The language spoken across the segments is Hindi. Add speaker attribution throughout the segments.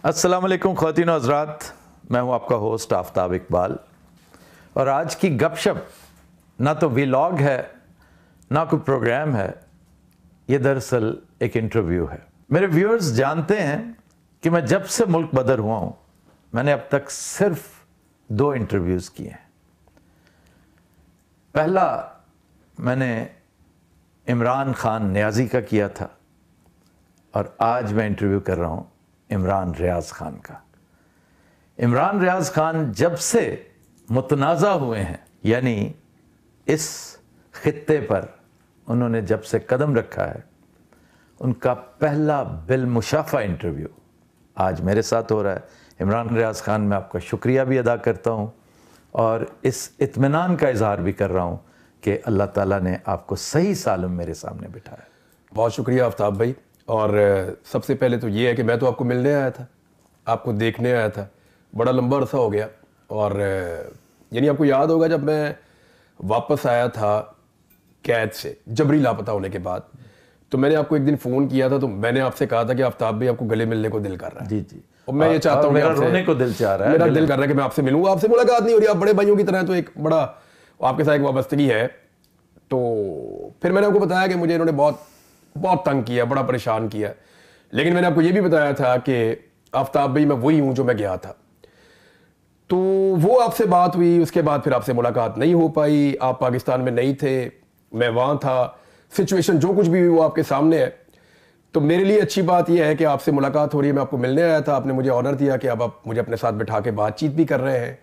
Speaker 1: अस्सलाम वालेकुम ख़वातीन व हज़रात, मैं हूं आपका होस्ट आफ्ताब इकबाल। और आज की गपशप ना तो व्लॉग है ना कोई प्रोग्राम है, ये दरअसल एक इंटरव्यू है। मेरे व्यूअर्स जानते हैं कि मैं जब से मुल्क बदर हुआ हूं, मैंने अब तक सिर्फ 2 इंटरव्यूज़ किए हैं। पहला मैंने इमरान खान नियाज़ी का किया था और आज मैं इंटरव्यू कर रहा हूं इमरान रियाज़ खान का। इमरान रियाज़ खान जब से मुतनाज़ा हुए हैं, यानी इस खित्ते पर उन्होंने जब से कदम रखा है, उनका पहला बिलमुशाफ़ा इंटरव्यू आज मेरे साथ हो रहा है। इमरान रियाज़ खान, मैं आपका शुक्रिया भी अदा करता हूँ और इस इत्मीनान का इज़हार भी कर रहा हूँ कि अल्लाह ताला ने आपको सही सालम मेरे सामने बिठाया।
Speaker 2: बहुत शुक्रिया आफ्ताब भाई। और सबसे पहले तो ये है कि मैं तो आपको मिलने आया था, आपको देखने आया था, बड़ा लंबा अरसा हो गया। और यानी आपको याद होगा जब मैं वापस आया था कैद से जबरी लापता होने के बाद, तो मैंने आपको एक दिन फ़ोन किया था, तो मैंने आपसे कहा था कि आफ्ताब भाई आपको गले मिलने को दिल कर रहा है।
Speaker 1: जी जी।
Speaker 2: और मैं ये चाहता हूँ,
Speaker 1: मेरा रोने को दिल चाह रहा है,
Speaker 2: मेरा दिल कर रहा है कि मैं आपसे मिलूंगा। आपसे मुलाकात नहीं हो रही, आप बड़े भाइयों की तरह, तो एक बड़ा आपके साथ एक वाबस्तगी है। तो फिर मैंने आपको बताया कि मुझे इन्होंने बहुत तंग किया, बड़ा परेशान किया। लेकिन मैंने आपको ये भी बताया था कि आफ्ताब भाई मैं वही हूं जो मैं गया था। तो वो आपसे बात हुई, उसके बाद फिर आपसे मुलाकात नहीं हो पाई। आप पाकिस्तान में नहीं थे, मैं वहां था। सिचुएशन जो कुछ भी हुई वो आपके सामने है। तो मेरे लिए अच्छी बात यह है कि आपसे मुलाकात हो रही है। मैं आपको मिलने आया था, आपने मुझे ऑनर दिया कि अब आप मुझे अपने साथ बिठा के बातचीत भी कर रहे हैं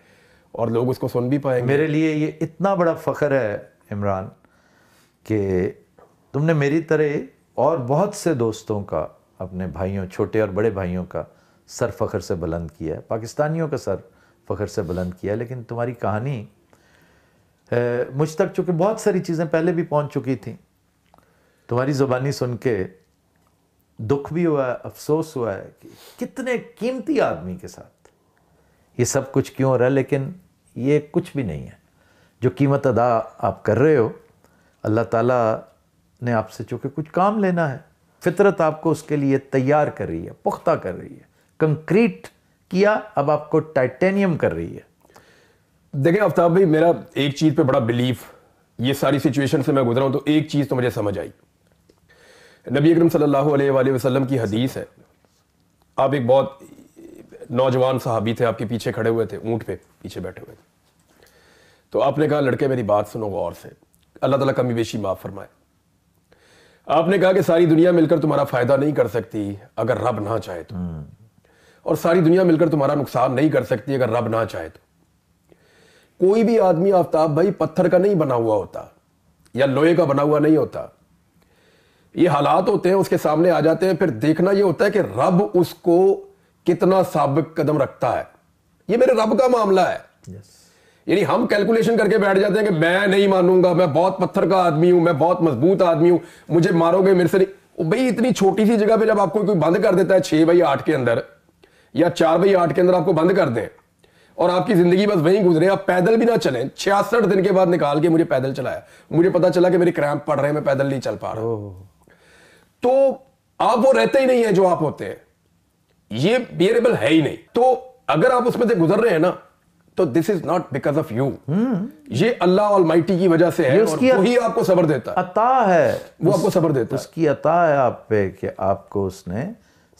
Speaker 2: और लोग उसको सुन भी पाएंगे।
Speaker 1: मेरे लिए ये इतना बड़ा फ़ख्र है इमरान कि तुमने मेरी तरह और बहुत से दोस्तों का, अपने भाइयों, छोटे और बड़े भाइयों का सर फ़ख्र से बुलंद किया है, पाकिस्तानियों का सर फ़ख्र से बुलंद किया है। लेकिन तुम्हारी कहानी मुझ तक चूँकि बहुत सारी चीज़ें पहले भी पहुंच चुकी थी, तुम्हारी ज़ुबानी सुन के दुख भी हुआ है, अफसोस हुआ है कि कितने कीमती आदमी के साथ ये सब कुछ क्यों हो रहा है। लेकिन ये कुछ भी नहीं है। जो कीमत अदा आप कर रहे हो, अल्लाह ताला ने आपसे चूँकि कुछ काम लेना है, फितरत आपको उसके लिए तैयार कर रही है, पुख्ता कर रही है। कंक्रीट किया, अब आपको टाइटेनियम कर रही है।
Speaker 2: देखिए आफ्ताब भाई, मेरा एक चीज़ पे बड़ा बिलीफ, ये सारी सिचुएशन से मैं गुजरा हूं, तो एक चीज़ तो मुझे समझ आई। नबी अकरम सल्लल्लाहु अलैहि वसल्लम की हदीस है। आप एक बहुत नौजवान सहाबी थे, आपके पीछे खड़े हुए थे, ऊंट पे पीछे बैठे हुए थे। तो आपने कहा, लड़के मेरी बात सुनो गौर से, अल्लाह ताला कमी बेशी माफ़ फरमाए। आपने कहा कि सारी दुनिया मिलकर तुम्हारा फायदा नहीं कर सकती अगर रब ना चाहे तो, और सारी दुनिया मिलकर तुम्हारा नुकसान नहीं कर सकती अगर रब ना चाहे तो। कोई भी आदमी आफ्ताब भाई पत्थर का नहीं बना हुआ होता या लोहे का बना हुआ नहीं होता। ये हालात होते हैं, उसके सामने आ जाते हैं, फिर देखना ये होता है कि रब उसको कितना साबिक कदम रखता है। ये मेरे रब का मामला है। यानी हम कैलकुलेशन करके बैठ जाते हैं कि मैं नहीं मानूंगा, मैं बहुत पत्थर का आदमी हूं, मैं बहुत मजबूत आदमी हूं, मुझे मारोगे मेरे से नहीं। भाई इतनी छोटी सी जगह पे जब आपको कोई बंद कर देता है 6/8 के अंदर या 4/8 के अंदर आपको बंद कर दें और आपकी जिंदगी बस वहीं गुजरे, आप पैदल भी ना चलें। 66 दिन के बाद निकाल के मुझे पैदल चलाया, मुझे पता चला कि मेरे क्रैम्प पड़ रहे हैं, मैं पैदल नहीं चल पा रहा। तो आप वो रहते ही नहीं है जो आप होते हैं, ये बियरेबल है ही नहीं। तो अगर आप उसमें से गुजर रहे हैं ना, तो this is not because of you, ये अल्लाह ऑलमाइटी की वजह से है, और वही आपको सब्र देता है।
Speaker 1: अता है,
Speaker 2: वो आपको सब्र देता है,
Speaker 1: उसकी अता है आप पे कि आपको उसने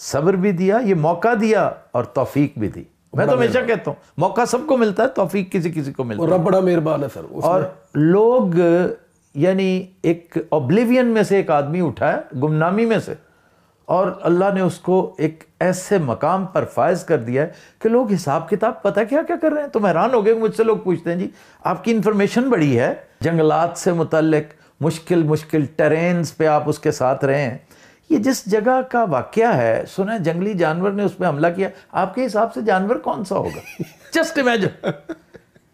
Speaker 1: सब्र भी दिया, ये मौका दिया और तौफीक भी दी। मैं तो हमेशा कहता हूं मौका सबको मिलता है, तौफीक किसी किसी को मिलता है।
Speaker 2: रब बड़ा मेहरबान है सर।
Speaker 1: और लोग, यानी एक ऑब्लिवियन में से एक आदमी उठा है, गुमनामी में से, और अल्लाह ने उसको एक ऐसे मकाम पर फायज कर दिया है कि लोग हिसाब किताब पता क्या क्या कर रहे हैं। तुम हैरान हो गए, मुझसे लोग पूछते हैं जी आपकी इंफॉर्मेशन बड़ी है, जंगलात से मुतल्लिक मुश्किल टेरेन्स पे आप उसके साथ रहे हैं। ये जिस जगह का वाकया है, सुना है जंगली जानवर ने उस पर हमला किया, आपके हिसाब से जानवर कौन सा होगा? जस्ट इमेजिन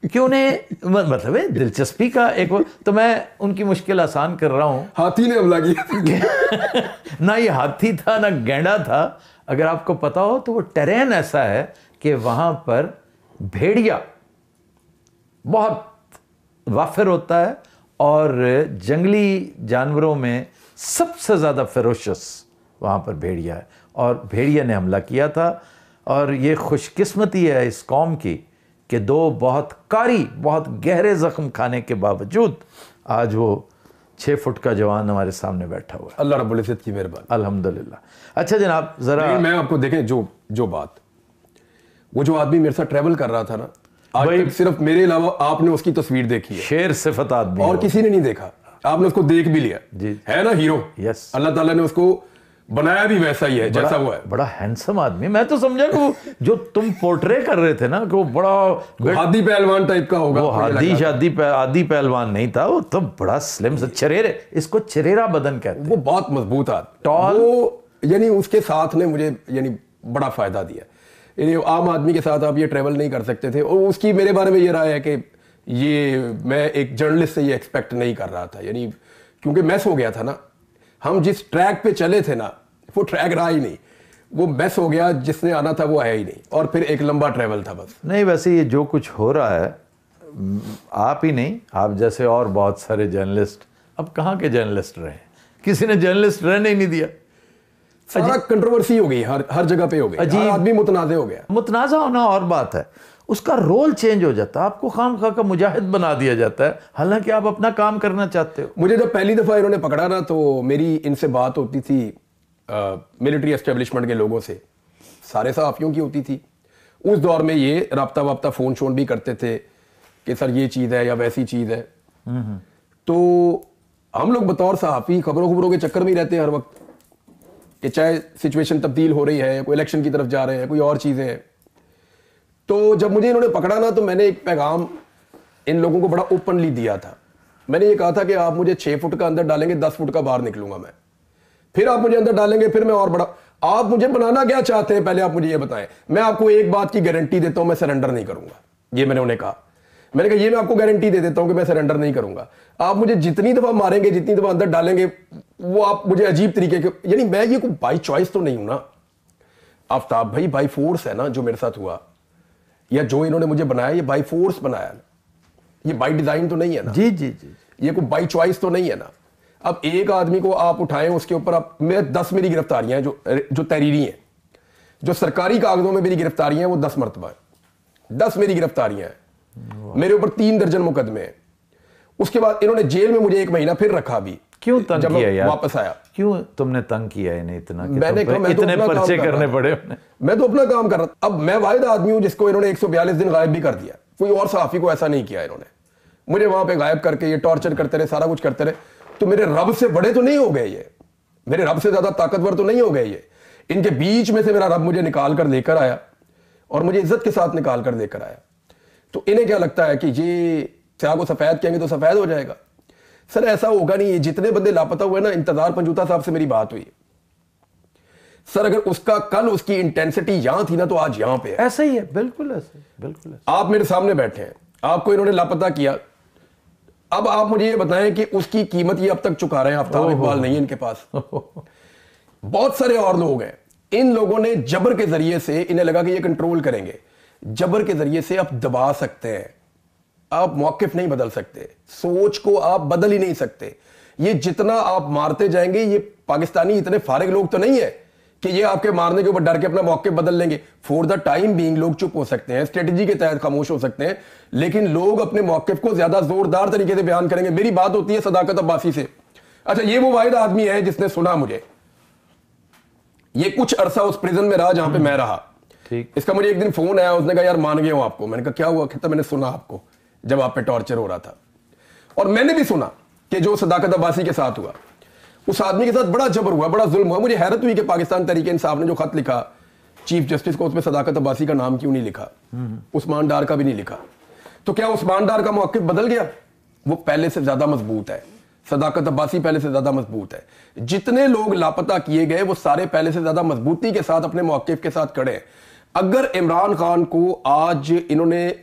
Speaker 1: कि उन्हें मतलब है दिलचस्पी का एक। तो मैं उनकी मुश्किल आसान कर रहा हूँ।
Speaker 2: हाथी ने हमला किया
Speaker 1: ना ये हाथी था ना गैंडा था। अगर आपको पता हो तो वो टेरेन ऐसा है कि वहाँ पर भेड़िया बहुत वाफिर होता है और जंगली जानवरों में सबसे ज़्यादा फेरोशस वहाँ पर भेड़िया है। और भेड़िया ने हमला किया था और ये खुशकिस्मती है इस कौम की कि दो बहुत कारी, बहुत गहरे जख्म खाने के बावजूद आज वो 6 फुट का जवान हमारे सामने बैठा हुआ है।
Speaker 2: अल्लाह रब्बुल इज़्ज़त की मेहरबानी।
Speaker 1: अल्हम्दुलिल्लाह। अच्छा जनाब, जरा
Speaker 2: लेकिन मैं आपको देखें जो बात, वो जो आदमी मेरे साथ ट्रैवल कर रहा था ना, आज तक सिर्फ मेरे अलावा आपने उसकी तस्वीर देखी है,
Speaker 1: शेर सिफत आदमी
Speaker 2: और किसी ने नहीं देखा। आपने उसको देख भी लिया
Speaker 1: जी,
Speaker 2: है ना, हीरो।
Speaker 1: यस,
Speaker 2: अल्लाह ताला ने उसको बनाया भी वैसा ही है जैसा वो है।
Speaker 1: बड़ा हैंडसम आदमी। मैं तो समझा कि वो जो तुम पोर्ट्रे कर रहे थे ना कि वो बड़ा
Speaker 2: हादी पहलवान टाइप का होगा।
Speaker 1: वो आदि पहलवान नहीं था, वो तो बड़ा स्लिम सा चरेरे, इसको चरेरा बदन कहते हैं।
Speaker 2: वो बहुत मजबूत आदमी,
Speaker 1: टॉल,
Speaker 2: यानी उसके साथ ने मुझे यानी बड़ा फायदा दिया। यानी आम आदमी के साथ आप ये ट्रेवल नहीं कर सकते थे। और उसकी मेरे बारे में ये राय है कि ये मैं एक जर्नलिस्ट से ये एक्सपेक्ट नहीं कर रहा था, यानी क्योंकि मैस हो गया था ना। हम जिस ट्रैक पे चले थे ना, वो ट्रैक रहा ही नहीं, वो मैस हो गया। जिसने आना था वो आया ही नहीं, और फिर एक लंबा ट्रैवल था बस।
Speaker 1: नहीं, वैसे ये जो कुछ हो रहा है, आप ही नहीं, आप जैसे और बहुत सारे जर्नलिस्ट अब कहाँ के जर्नलिस्ट रहे, किसी ने जर्नलिस्ट रहने ही नहीं दिया।
Speaker 2: सारा कंट्रोवर्सी हो गई, हर जगह पे हो गई, हर आदमी मुतनाज़े हो गया।
Speaker 1: मुतनाज़ा होना और बात है, उसका रोल चेंज हो जाता है, आपको खामखा का मुजाहिद बना दिया जाता है, हालांकि आप अपना काम करना चाहते हो।
Speaker 2: मुझे जब पहली दफ़ा इन्होंने पकड़ा ना, तो मेरी इनसे बात होती थी मिलिट्री एस्टेब्लिशमेंट के लोगों से, सारे सहाफ़ियों की होती थी। उस दौर में ये राब्ता वाब्ता फ़ोन शोन भी करते थे कि सर ये चीज़ है या वैसी चीज़ है। तो हम लोग बतौर सहाफ़ी खबरों के चक्कर में ही रहते हैं हर वक्त, कि चाहे सिचुएशन तब्दील हो रही है, कोई इलेक्शन की तरफ जा रहे हैं, कोई और चीज़ें हैं। तो जब मुझे इन्होंने पकड़ा ना, तो मैंने एक पैगाम इन लोगों को बड़ा ओपनली दिया था। मैंने ये कहा था कि आप मुझे 6 फुट का अंदर डालेंगे, 10 फुट का बाहर निकलूंगा मैं, फिर आप मुझे अंदर डालेंगे, फिर मैं और बड़ा। आप मुझे बनाना क्या चाहते हैं, पहले आप मुझे ये बताएं। मैं आपको एक बात की गारंटी देता हूं, मैं सरेंडर नहीं करूंगा। ये मैंने उन्हें कहा। मैंने कहा ये मैं आपको गारंटी दे देता हूं कि मैं सरेंडर नहीं करूंगा। आप मुझे जितनी दफा मारेंगे, जितनी दफा अंदर डालेंगे, वो आप मुझे अजीब तरीके के, यानी मैं ये कोई बाई चॉइस तो नहीं हूं ना आफ्ताब भाई, बाई फोर्स है ना जो मेरे साथ हुआ, या जो इन्होंने मुझे बनाया ये बाई फोर्स बनाया ना, ये बाई डिजाइन तो नहीं है ना।
Speaker 1: जी जी जी,
Speaker 2: ये कोई बाई चॉइस तो नहीं है ना। अब एक आदमी को आप उठाएं, उसके ऊपर आप, मैं 10 मेरी गिरफ्तारियां हैं जो तहरीरी हैं, जो सरकारी कागजों में मेरी गिरफ्तारियां हैं वो 10 मरतबा है, 10 मेरी गिरफ्तारियां हैं। मेरे ऊपर 3 दर्जन मुकदमे हैं। उसके बाद इन्होंने जेल में मुझे 1 महीना फिर रखा भी।
Speaker 1: क्यों तंग
Speaker 2: जब
Speaker 1: किया यार,
Speaker 2: वापस आया,
Speaker 1: क्यों तुमने तंग किया इन्हें इतना कि
Speaker 2: मैंने कहा मैं तो
Speaker 1: इतने
Speaker 2: अपना
Speaker 1: पर्चे
Speaker 2: काम कर
Speaker 1: करने
Speaker 2: रहा
Speaker 1: पड़े।
Speaker 2: मैं तो अपना काम कर रहा था। अब मैं वाहिद आदमी हूं जिसको इन्होंने 142 दिन गायब भी कर दिया। कोई और सहाफी को ऐसा नहीं किया इन्होंने। मुझे वहां पे गायब करके ये टॉर्चर करते रहे, सारा कुछ करते रहे। तो मेरे रब से बड़े तो नहीं हो गए ये, मेरे रब से ज्यादा ताकतवर तो नहीं हो गए ये। इनके बीच में से मेरा रब मुझे निकाल कर लेकर आया, और मुझे इज्जत के साथ निकाल कर लेकर आया। तो इन्हें क्या लगता है कि ये स्याह को सफेद कहेंगे तो सफेद हो जाएगा। सर ऐसा होगा नहीं। जितने बंदे लापता हुए ना, इंतजार पंजूता साहब से मेरी बात हुई सर, अगर उसका कल उसकी इंटेंसिटी यहां थी ना, तो आज यहां पे है।
Speaker 1: ऐसा ही है, बिल्कुल ऐसे, बिल्कुल ऐसे।
Speaker 2: आप मेरे सामने बैठे हैं, आपको इन्होंने लापता किया। अब आप मुझे ये बताएं कि उसकी कीमत ये अब तक चुका रहे हैं। आफ्ताब इकबाल नहीं है इनके पास, बहुत सारे और लोग हैं। इन लोगों ने जबर के जरिए से, इन्हें लगा कि ये कंट्रोल करेंगे, जबर के जरिए से आप दबा सकते हैं। आप मौकिफ नहीं बदल सकते, सोच को आप बदल ही नहीं सकते। ये जितना आप मारते जाएंगे, ये पाकिस्तानी इतने फारिग लोग तो नहीं है कि ये आपके मारने के ऊपर डर के अपना मौके बदल लेंगे। फॉर द टाइम बीइंग लोग चुप हो सकते हैं, स्ट्रेटजी के तहत खामोश हो सकते हैं, लेकिन लोग अपने मौके को ज्यादा जोरदार तरीके से बयान करेंगे। मेरी बात होती है सदाकत अब्बासी से। अच्छा, ये वो वाहिद आदमी है जिसने सुना मुझे। ये कुछ अरसा उस प्रिजन में रहा जहां पे मैं रहा।
Speaker 1: ठीक।
Speaker 2: इसका मुझे एक दिन फोन आया, उसने कहा यार मान गया हूं आपको। मैंने कहा क्या हुआ? कहता मैंने सुना आपको जब आप पे टॉर्चर हो रहा था, और मैंने भी सुना कि जो सदाकत अब्बासी के साथ हुआ, उस आदमी के साथ बड़ा जबर हुआ, बड़ा जुल्म हुआ। मुझे हैरत हुई कि पाकिस्तान तहरीक इंसाफ ने जो खत लिखा चीफ जस्टिस को, उसमें सदाकत अब्बासी का नाम क्यों नहीं लिखा, उस्मान डार का भी नहीं लिखा। तो क्या उस्मान डार का मौक़िफ़ बदल गया? वो पहले से ज्यादा मजबूत है। सदाकत अब्बासी पहले से ज्यादा मजबूत है। जितने लोग लापता किए गए वो सारे पहले से ज्यादा मजबूती के साथ अपने मौक़िफ़ के साथ खड़े हैं। अगर इमरान खान को आज इन्होंने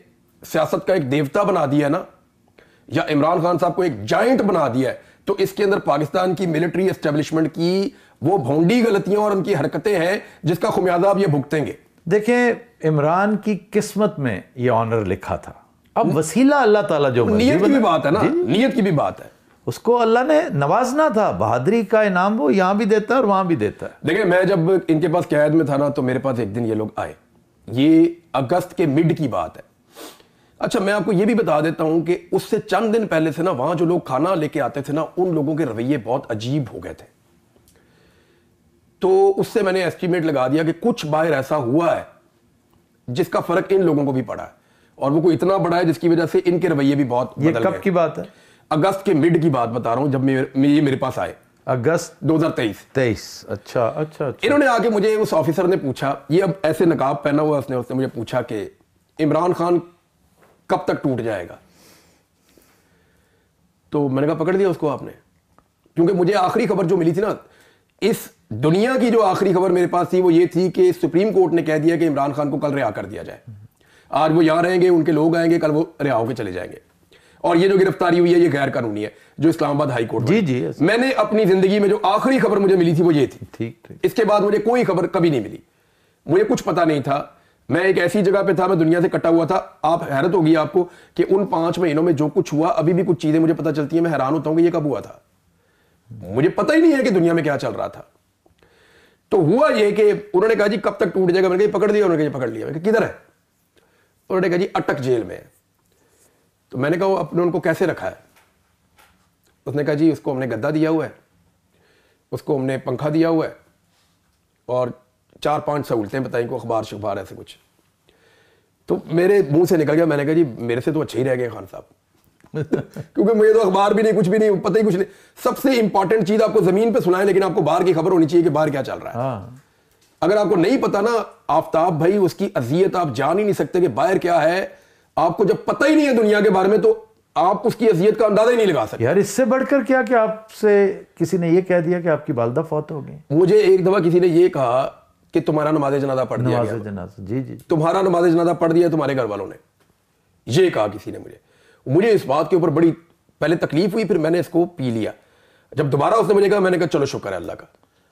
Speaker 2: सियासत का एक देवता बना दिया ना, या इमरान खान साहब को एक जायंट बना दिया है, तो इसके अंदर पाकिस्तान की मिलिट्री एस्टेब्लिशमेंट की वो भोंडी गलतियां और उनकी हरकतें हैं जिसका खुमियाजा अब ये भुगतेंगे।
Speaker 1: देखें, इमरान की किस्मत में ये ऑनर लिखा था। अब वसीला अल्लाह ताला जो
Speaker 2: नीयत की भी बात है ना, नीयत की भी बात है।
Speaker 1: उसको अल्लाह ने नवाजना था। बहादुरी का इनाम वो यहां भी देता है और वहां भी देता है।
Speaker 2: देखिए, मैं जब इनके पास कैद में था ना, तो मेरे पास एक दिन ये लोग आए ये अगस्त के मिड की बात है। अच्छा, मैं आपको ये भी बता देता हूं कि उससे चंद दिन पहले से ना वहां जो लोग खाना लेके आते थे ना, उन लोगों के रवैये बहुत अजीब हो गए थे। तो उससे मैंने एस्टीमेट लगा दिया कि कुछ बाहर ऐसा हुआ है जिसका फर्क इन लोगों को भी पड़ा है, और वो कोई इतना बड़ा है जिसकी वजह से इनके रवैये भी बहुत बदल गए।
Speaker 1: ये कब की बात है?
Speaker 2: अगस्त के मिड की बात बता रहा हूं, जब ये मेरे पास आए,
Speaker 1: अगस्त
Speaker 2: 2023।
Speaker 1: अच्छा अच्छा अच्छा।
Speaker 2: इन्होंने आके मुझे, उस ऑफिसर ने पूछा, ये अब ऐसे नकाब पहना हुआ उसने मुझे पूछा कि इमरान खान कब तक टूट जाएगा। तो मैंने कहा पकड़ दिया उसको आपने, क्योंकि मुझे आखिरी खबर जो मिली थी ना, इस दुनिया की जो आखिरी खबर मेरे पास थी वो ये थी कि सुप्रीम कोर्ट ने कह दिया कि इमरान खान को कल रिहा कर दिया जाए। आज वो यहां रहेंगे, उनके लोग आएंगे, कल वो रिहा होकर चले जाएंगे। और ये जो गिरफ्तारी हुई है ये गैर कानूनी है, जो इस्लामाबाद हाई कोर्ट
Speaker 1: जी जी,
Speaker 2: मैंने अपनी जिंदगी में जो आखिरी खबर मुझे मिली थी वो ये थी।
Speaker 1: ठीक ठीक।
Speaker 2: इसके बाद मुझे कोई खबर कभी नहीं मिली, मुझे कुछ पता नहीं था। मैं एक ऐसी जगह पे था, मैं दुनिया से कटा हुआ था। आप हैरत होगी आपको कि उन 5 महीनों में जो कुछ हुआ, अभी भी कुछ चीजें मुझे पता चलती है, मैं हैरान होता हूं कि ये कब हुआ था। मुझे पता ही नहीं है कि दुनिया में क्या चल रहा था। तो हुआ ये कि उन्होंने कहा जी कब तक टूट जाएगा। मैंने कहा पकड़ दिया। उन्होंने कहा पकड़ लिया। मैंने कहा किधर है? उन्होंने कहा जी अटक जेल में है। तो मैंने कहा अपने उनको कैसे रखा है? उसने कहा जी उसको हमने गद्दा दिया हुआ है, उसको हमने पंखा दिया हुआ है, और 4-5 सहूलतें बताई को, अखबार शखबार ऐसे कुछ। तो मेरे मुंह से निकल गया, मैंने कहा जी मेरे से तो अच्छे ही रह गए खान साहब क्योंकि मुझे तो अखबार भी नहीं, कुछ भी नहीं, पता ही कुछ नहीं। सबसे इंपॉर्टेंट चीज आपको जमीन पे सुनाए, लेकिन आपको बाहर की खबर होनी चाहिए कि बाहर क्या चल रहा है।
Speaker 1: हाँ।
Speaker 2: अगर आपको नहीं पता ना आफ्ताब भाई, उसकी अजियत आप जान ही नहीं सकते कि बाहर क्या है। आपको जब पता ही नहीं है दुनिया के बारे में, तो आप उसकी अजियत का अंदाजा ही नहीं लगा सकते।
Speaker 1: यार इससे बढ़कर क्या कि आपसे किसी ने ये कह दिया कि आपकी वालिदा फौत हो गई।
Speaker 2: मुझे एक दफा किसी ने ये कहा कि तुम्हारा नमाज जनाजा पढ़ दिया गया।
Speaker 1: जनाजा, जी जी।
Speaker 2: तुम्हारा नमाज जनाजा पढ़ दिया तुम्हारे घर वालों ने, ये कहा किसी ने मुझे इस बात के ऊपर बड़ी पहले तकलीफ हुई, फिर मैंने इसको पी लिया। जब दोबारा उसने मुझे कहा, मैंने कहा चलो शुक्र है अल्लाह का।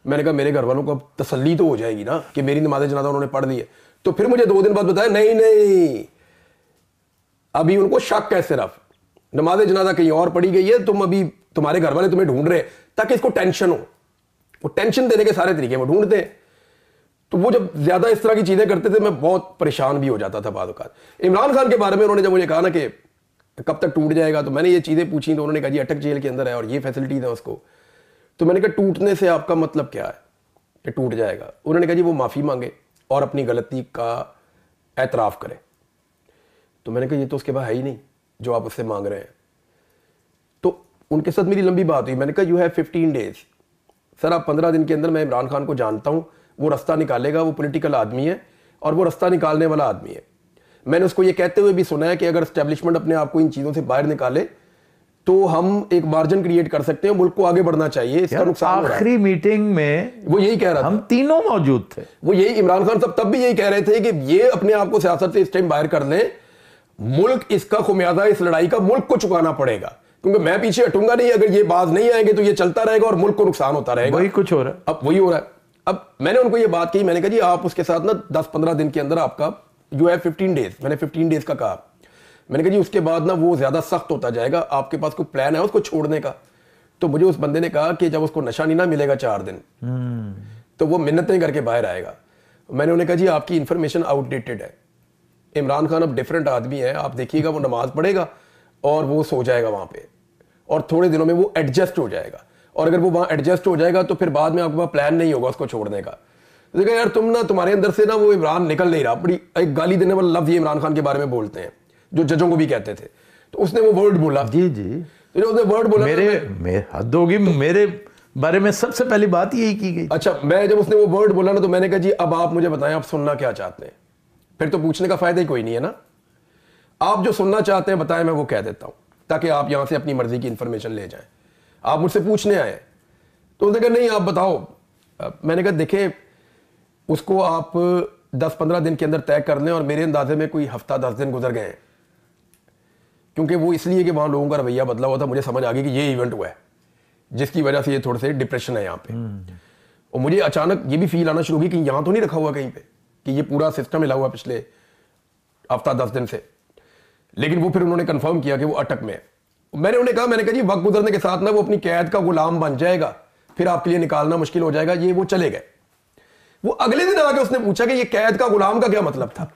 Speaker 2: मैंने कहा मेरे घर वालों को अब तसल्ली तो हो जाएगी ना कि मेरी नमाज जनाजा उन्होंने पढ़ दी है। तो फिर मुझे 2 दिन बाद बताया नहीं, अभी उनको शक है, सिर्फ नमाज जनाजा कहीं और पढ़ी गई है, तुम अभी तुम्हारे घर वाले तुम्हें ढूंढ रहे हैं ताकि इसको टेंशन हो। वो टेंशन देने के सारे तरीके वो ढूंढते हैं। तो वो जब ज्यादा इस तरह की चीजें करते थे, मैं बहुत परेशान भी हो जाता था बाद औक़ात। इमरान खान के बारे में उन्होंने जब मुझे कहा ना कि कब तक टूट जाएगा, तो मैंने ये चीजें पूछी, तो उन्होंने कहा जी अटक जेल के अंदर है और ये फैसिलिटीज है उसको। तो मैंने कहा टूटने से आपका मतलब क्या है कि टूट जाएगा? उन्होंने कहा जी वो माफी मांगे और अपनी गलती का एतराफ करे। तो मैंने कहा ये तो उसके पास है ही नहीं जो आप उससे मांग रहे हैं। तो उनके साथ मेरी लंबी बात हुई। मैंने कहा यू हैव 15 डेज। सर आप 15 दिन के अंदर, मैं इमरान खान को जानता हूं, वो रास्ता निकालेगा, वो पॉलिटिकल आदमी है और वो रास्ता निकालने वाला आदमी है। मैंने उसको ये कहते हुए भी सुना है कि अगर एस्टेब्लिशमेंट अपने आप को इन चीजों से बाहर निकाले तो हम एक मार्जिन क्रिएट कर सकते हैं, मुल्क को आगे बढ़ना चाहिए। इसका नुकसान हो रहा है।
Speaker 1: आखिरी मीटिंग में
Speaker 2: वो यही कह रहा था,
Speaker 1: हम तीनों मौजूद थे।
Speaker 2: वो यही इमरान खान साहब तब भी यही कह रहे थे कि ये अपने आप को सियासत से इस टाइम बाहर कर लें, मुल्क इसका खुमियाजा, इस लड़ाई का मुल्क को चुकाना पड़ेगा, क्योंकि मैं पीछे हटूंगा नहीं। अगर ये बात नहीं आएंगे तो ये चलता रहेगा और मुल्क को नुकसान होता रहेगा।
Speaker 1: वही कुछ हो रहा है,
Speaker 2: अब वही हो रहा है। अब मैंने उनको ये बात कही, मैंने कहा जी आप उसके साथ ना 10-15 दिन के अंदर आपका जो है 15 डेज, मैंने 15 डेज का कहा। मैंने कहा जी उसके बाद ना वो ज्यादा सख्त होता जाएगा, आपके पास कोई प्लान है उसको छोड़ने का? तो मुझे उस बंदे ने कहा कि जब उसको नशा नहीं ना मिलेगा 4 दिन तो वो मिन्नतें करके बाहर आएगा। मैंने उन्हें कहा जी आपकी इंफॉर्मेशन आउटडेटेड है। इमरान खान अब डिफरेंट आदमी है, आप देखिएगा वो नमाज पढ़ेगा और वो सो जाएगा वहां पे, और थोड़े दिनों में वो एडजस्ट हो जाएगा। और अगर वो वहां एडजस्ट हो जाएगा तो फिर बाद में आपके पास प्लान नहीं होगा उसको छोड़ने का। तो देखा यार तुम ना, तुम्हारे अंदर से ना वो इमरान निकल नहीं रहा। बड़ी एक गाली देने वाला लफ्ज ये इमरान खान के बारे में बोलते हैं, जो जजों को भी कहते थे। तो उसने वो वर्ड बोला,
Speaker 1: जी जी,
Speaker 2: तो उसने वर्ड बोला,
Speaker 1: मेरे हद होगी, मेरे बारे में सबसे पहली बात यही की गई।
Speaker 2: अच्छा, मैं जब उसने वो वर्ड बोला ना, तो मैंने कहा जी अब आप मुझे बताएं आप सुनना क्या चाहते हैं। फिर तो पूछने का फायदा ही कोई नहीं है ना। आप जो सुनना चाहते हैं बताएं, मैं वो कह देता हूं, ताकि आप यहां से अपनी मर्जी की इंफॉर्मेशन ले जाएं। आप मुझसे पूछने आए, तो उसने कहा नहीं आप बताओ। मैंने कहा देखें, उसको आप 10-15 दिन के अंदर तय कर लें, और मेरे अंदाजे में कोई हफ्ता 10 दिन गुजर गए हैं, क्योंकि वो इसलिए कि वहां लोगों का रवैया बदला हुआ था। मुझे समझ आ गई कि ये इवेंट हुआ है जिसकी वजह से ये थोड़े से डिप्रेशन है यहाँ पे। और मुझे अचानक ये भी फील आना शुरू हुई कि यहाँ तो नहीं रखा हुआ कहीं पे, कि ये पूरा सिस्टम हिला हुआ पिछले हफ्ता 10 दिन से। लेकिन वो फिर उन्होंने कंफर्म किया कि वो अटक में है। मैंने उन्हें कहा, मैंने कहा जी वक्त गुजरने के साथ ना वो अपनी कैद का गुलाम बन जाएगा, फिर आपके लिए निकालना मुश्किल हो जाएगा। ये वो चले गए। वो अगले दिन आके उसने पूछा कि ये कैद का गुलाम का क्या मतलब था।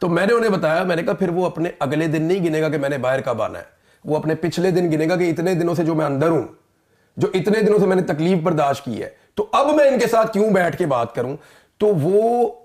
Speaker 2: तो मैंने उन्हें बताया, मैंने कहा फिर वो अपने अगले दिन नहीं गिनेगा कि मैंने बाहर कब आना है, वो अपने पिछले दिन गिनेगा कि इतने दिनों से जो मैं अंदर हूं, जो इतने दिनों से मैंने तकलीफ बर्दाश्त की है, तो अब मैं इनके साथ क्यों बैठ के बात करूं। तो वो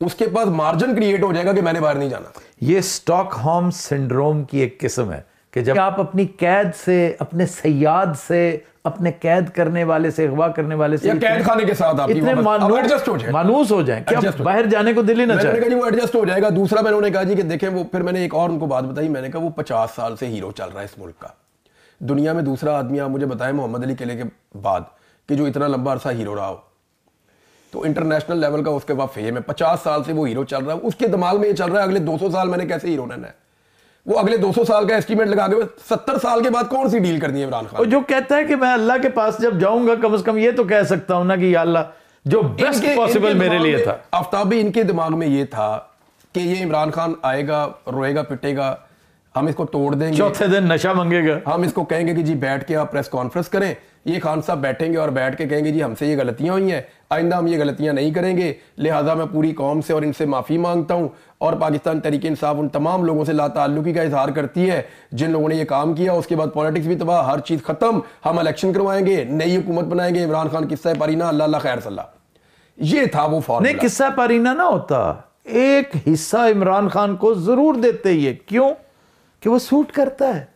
Speaker 2: उसके पास मार्जिन क्रिएट हो जाएगा कि मैंने बाहर नहीं जाना।
Speaker 1: ये स्टॉकहोम सिंड्रोम की एक किस्म है कि जब आप अपनी कैद से, अपने सयाद से, अपने कैद करने वाले से, अगवा करने वाले से,
Speaker 2: या कैद खाने के साथ आप
Speaker 1: इतने मानूस हो जाए कि बाहर जाने को दिल ही ना चाहे।
Speaker 2: मैंने कहा जी वो एडजस्ट हो जाएगा। दूसरा मैंने उन्हें कहा जी कि देखें वो, फिर मैंने एक और उनको बात बताई, मैंने कहा वो 50 साल से हीरो चल रहा है इस मुल्क का। दुनिया में दूसरा आदमी आप मुझे बताएं मोहम्मद अली किले के बाद कि जो इतना लंबा अरसा हीरो रहा हो, तो इंटरनेशनल लेवल का उसके बाद फेम है। 50 साल से वो हीरो चल रहा है, उसके दिमाग में ये चल रहा है अगले 200 साल मैंने कैसे हीरो रहना है। वो अगले 200 साल का एस्टीमेट लगा के 70 साल के बाद कौन सी डील करनी है इमरान खान।
Speaker 1: और जो कहता है कि मैं अल्लाह के पास जब जाऊंगा कम से कम ये तो कह सकता हूं ना कि या अल्लाह जो बेस्ट पॉसिबल मेरे लिए था।
Speaker 2: आफ्ताबी इनके दिमाग में ये था कि ये इमरान खान आएगा, रोएगा पिटेगा, हम इसको तोड़ देंगे,
Speaker 1: चौथे दिन नशा मांगेगा,
Speaker 2: हम इसको कहेंगे कि जी बैठ के आप प्रेस कॉन्फ्रेंस करें। ये खान साहब बैठेंगे और बैठ के कहेंगे जी हमसे ये गलतियां हुई हैं, आइंदा हम ये गलतियां नहीं करेंगे, लिहाजा मैं पूरी कौम से और इनसे माफ़ी मांगता हूं। और पाकिस्तान तहरीक इंसाफ उन तमाम लोगों से लाताल्लुकी का इजहार करती है जिन लोगों ने ये काम किया। उसके बाद पॉलिटिक्स भी तबाह, हर चीज़ खत्म, हम इलेक्शन करवाएंगे, नई हुकूमत बनाएंगे, इमरान खान किस्सा पारीना, अल्लाह अल्लाह खैर सल्ला। ये था वो फॉर्मूला।
Speaker 1: नहीं, किस्सा पारीना ना होता, एक हिस्सा इमरान खान को जरूर देते ही है। क्यों? कि वो सूट करता है।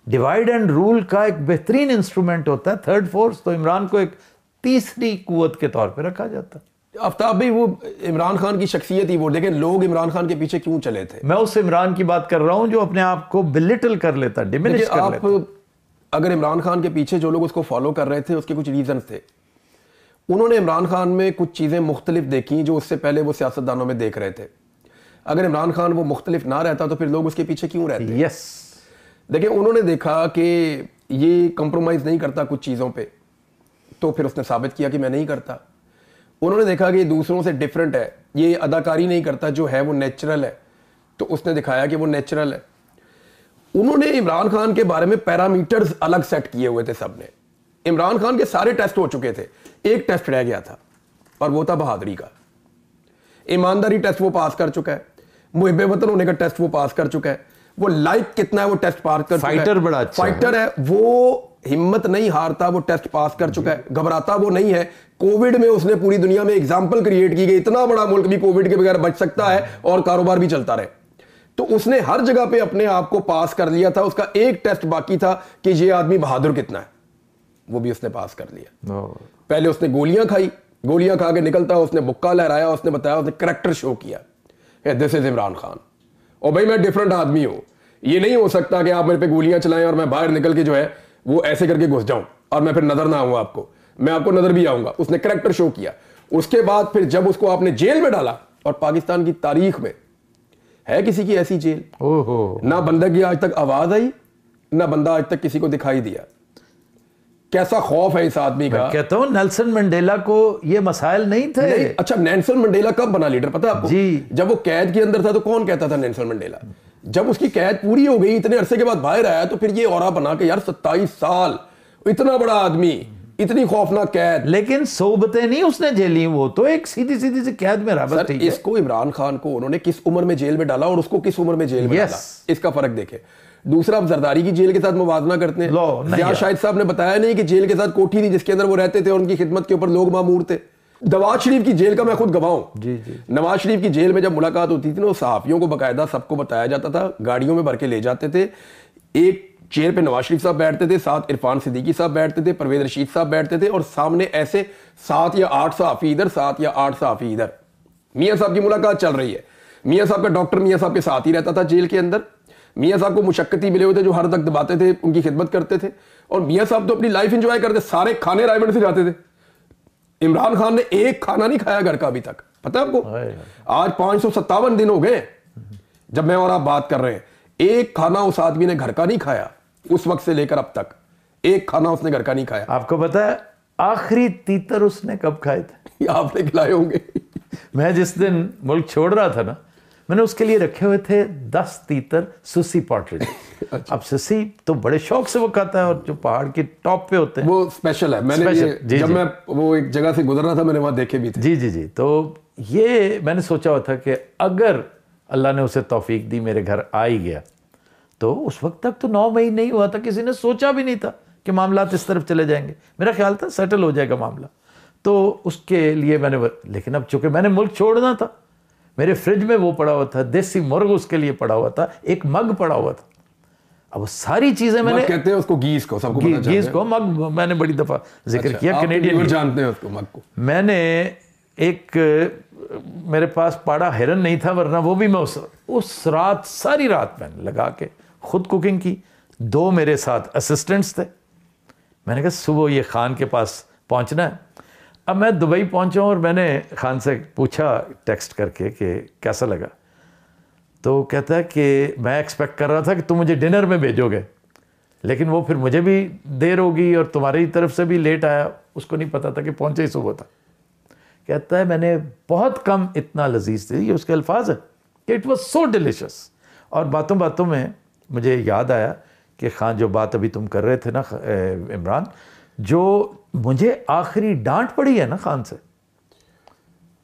Speaker 1: डिवाइड एंड रूल का एक बेहतरीन इंस्ट्रूमेंट होता है थर्ड फोर्स, तो इमरान को एक तीसरी कुव्वत के तौर पे रखा जाता है।
Speaker 2: आफ्ताब भाई वो इमरान खान की शख्सियत ही वो, लेकिन लोग इमरान खान के पीछे क्यों चले थे?
Speaker 1: मैं उस इमरान की बात कर रहा हूं जो अपने आप को बिलिटल कर लेता, डिमिनिश कर लेता।
Speaker 2: अगर इमरान खान के पीछे जो लोग उसको फॉलो कर रहे थे उसके कुछ रीजन थे। उन्होंने इमरान खान में कुछ चीजें मुख्तलिफ देखी जो उससे पहले वो सियासतदानों में देख रहे थे। अगर इमरान खान वो मुख्तलिफ ना रहता तो फिर लोग उसके पीछे क्यों रहते?
Speaker 1: यस,
Speaker 2: देखिए उन्होंने देखा कि ये कंप्रोमाइज नहीं करता कुछ चीज़ों पे, तो फिर उसने साबित किया कि मैं नहीं करता। उन्होंने देखा कि ये दूसरों से डिफरेंट है, ये अदाकारी नहीं करता, जो है वो नेचुरल है, तो उसने दिखाया कि वो नेचुरल है। उन्होंने इमरान खान के बारे में पैरामीटर्स अलग सेट किए हुए थे सबने। इमरान खान के सारे टेस्ट हो चुके थे, एक टेस्ट रह गया था और वो था बहादुरी का। ईमानदारी टेस्ट वो पास कर चुका है, मुहिब्बे वतन होने का टेस्ट वो पास कर चुका है, वो लाइक कितना है वो टेस्ट पास कर चुका है,
Speaker 1: फाइटर बड़ा अच्छा
Speaker 2: फाइटर है, वो हिम्मत नहीं हारता, वो टेस्ट पास कर चुका है, घबराता वो नहीं है। कोविड में उसने पूरी दुनिया में एग्जाम्पल क्रिएट की गई, इतना बड़ा मुल्क भी कोविड के बगैर बच सकता है और कारोबार भी चलता रहे। तो उसने हर जगह पे अपने आप को पास कर लिया था। उसका एक टेस्ट बाकी था कि ये आदमी बहादुर कितना है, वो भी उसने पास कर लिया। पहले उसने गोलियां खाई, गोलियां खा के निकलता उसने बुक्का लहराया, उसने बताया, उसने करैक्टर शो किया, दिस इज इमरान खान, और भाई मैं डिफरेंट आदमी हूं। ये नहीं हो सकता कि आप मेरे पे गोलियां चलाएं और मैं बाहर निकल के जो है वो ऐसे करके घुस जाऊं और मैं फिर नजर ना आऊंगा आपको, मैं आपको नजर भी आऊंगा। उसने करैक्टर शो किया। उसके बाद फिर जब उसको आपने जेल में डाला, और पाकिस्तान की तारीख में है किसी की ऐसी जेल,
Speaker 1: ओहो,
Speaker 2: ना बंदा की आज तक आवाज आई, ना बंदा आज तक किसी को दिखाई दिया। कैसा खौफ है इस आदमी का।
Speaker 1: कहता हूं नेल्सन मंडेला को ये मसाइल नहीं थे।
Speaker 2: नहीं, अच्छा नेल्सन मंडेला कब बना लीडर पता है आपको?
Speaker 1: जी,
Speaker 2: जब वो कैद के अंदर था तो कौन कहता था नेल्सन मंडेला? जब उसकी कैद पूरी हो गई, इतने अरसे के बाद बाहर आया, तो फिर ये औरा बना के यार 27 साल, इतना बड़ा आदमी, इतनी खौफनाक कैद।
Speaker 1: लेकिन सोबतें नहीं उसने झेली, वो तो एक सीधी सीधी से कैद में रहा।
Speaker 2: सर इसको इमरान खान को उन्होंने किस उम्र में जेल में डाला और उसको किस उम्र में जेल में डाला, इसका फर्क देखे। दूसरा, आप जरदारी की जेल के साथ मुवाजना करते हैं। जिया शाहिद साहब ने बताया नहीं कि जेल के साथ कोठी थी जिसके अंदर वो रहते थे और उनकी खिदमत के ऊपर लोग मामूर थे। नवाज शरीफ की जेल का मैं खुद गवाह हूं।
Speaker 1: जी जी।
Speaker 2: नवाज शरीफ की जेल में जब मुलाकात होती थी ना, सहाफियों को बकायदा सबको बताया जाता था, गाड़ियों में भर के ले जाते थे। एक चेयर पे नवाज शरीफ साहब बैठते थे, साथ इरफान सिद्दीकी साहब बैठते थे, परवेज रशीद साहब बैठते थे, और सामने ऐसे 7 या 8 सहाफी इधर, 7 या 8 सहाफी इधर। मियां साहब की मुलाकात चल रही है। मियां साहब का डॉक्टर मियां साहब के साथ ही रहता था जेल के अंदर। मियां साहब को मुशक्कती मिले हुए थे जो हर तक दबाते थे, उनकी खिदमत करते थे, और मियां साहब तो अपनी लाइफ एंजॉय करते, सारे खाने रायमंड से जाते थे। इमरान खान ने एक खाना नहीं खाया घर का अभी तक, पता है आपको? आज 557 दिन हो गए जब मैं और आप बात कर रहे हैं, एक खाना उस आदमी ने घर का नहीं खाया। उस वक्त से लेकर अब तक एक खाना उसने घर का नहीं खाया।
Speaker 1: आपको पता है आखिरी तीतर उसने कब खाए थे?
Speaker 2: आपने खिलाए होंगे।
Speaker 1: मैं जिस दिन मुल्क छोड़ रहा था ना, मैंने उसके लिए रखे हुए थे 10 तीतर सुसी पॉटरी।
Speaker 2: अच्छा।
Speaker 1: अब ससी तो बड़े शौक से वो खाता है, और जो पहाड़ के टॉप पे होते हैं
Speaker 2: वो स्पेशल है। मैंने
Speaker 1: स्पेशल,
Speaker 2: ये
Speaker 1: जी,
Speaker 2: जब
Speaker 1: जी।
Speaker 2: मैं वो एक जगह से गुजर रहा था मैंने वहां देखे भी थे।
Speaker 1: जी जी जी। तो ये मैंने सोचा हुआ था कि अगर अल्लाह ने उसे तौफीक दी, मेरे घर आ ही गया, तो उस वक्त तक तो 9 मई नहीं हुआ था, किसी ने सोचा भी नहीं था कि मामलात इस तरफ चले जाएंगे। मेरा ख्याल था सेटल हो जाएगा मामला, तो उसके लिए लेकिन अब चूंकि मैंने मुल्क छोड़ना था, मेरे फ्रिज में वो पड़ा हुआ था, देसी मुर्ग उसके लिए पड़ा हुआ था, एक मग पड़ा हुआ था। अब वो सारी चीजें मैंने,
Speaker 2: मग कहते हैं उसको, गीस को, सबको पता चल
Speaker 1: गीज को मग, मैंने बड़ी दफा जिक्र किया,
Speaker 2: आप
Speaker 1: कैनेडियन
Speaker 2: व्यूअर जानते हैं उसको, मग को।
Speaker 1: मैंने एक, मेरे पास पाड़ा हिरन नहीं था, वरना वो भी मैं उस रात, सारी रात मैंने लगा के खुद कुकिंग की। 2 मेरे साथ असिस्टेंट्स थे। मैंने कहा सुबह ये खान के पास पहुंचना है। अब मैं दुबई पहुंचा और मैंने खान से पूछा टेक्स्ट करके कि कैसा लगा, तो कहता है कि मैं एक्सपेक्ट कर रहा था कि तुम मुझे डिनर में भेजोगे, लेकिन वो फिर मुझे भी देर होगी और तुम्हारी तरफ से भी लेट आया, उसको नहीं पता था कि पहुंचे ही सुबह था। कहता है मैंने बहुत कम इतना लजीज थी, ये उसके अल्फाज है कि इट वॉज सो डिलिशियस। और बातों बातों में मुझे याद आया कि खान, जो बात अभी तुम कर रहे थे ना इमरान, जो मुझे आखिरी डांट पड़ी है ना खान से,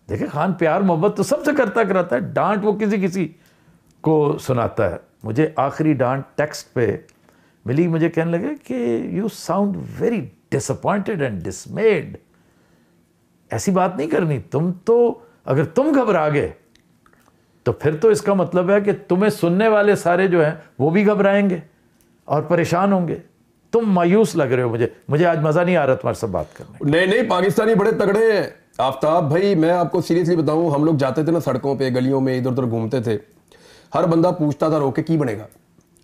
Speaker 1: देखिए खान प्यार मोहब्बत तो सबसे करता कराता है, डांट वो किसी किसी को सुनाता है। मुझे आखिरी डांट टेक्स्ट पे मिली, मुझे कहने लगे कि you sound very disappointed and डिसमेड। ऐसी बात नहीं करनी, तुम तो, अगर तुम घबरा गए तो फिर तो इसका मतलब है कि तुम्हें सुनने वाले सारे जो हैं वो भी घबराएंगे और परेशान होंगे। तुम मायूस लग रहे हो, मुझे आज मजा नहीं आ रहा तुम्हारे साथ बात करने।
Speaker 2: नहीं नहीं, पाकिस्तानी बड़े तगड़े हैं आफ्ताब भाई। मैं आपको सीरियसली बताऊं, हम लोग जाते थे ना सड़कों पे, गलियों में, इधर उधर घूमते थे, हर बंदा पूछता था रोके की बनेगा।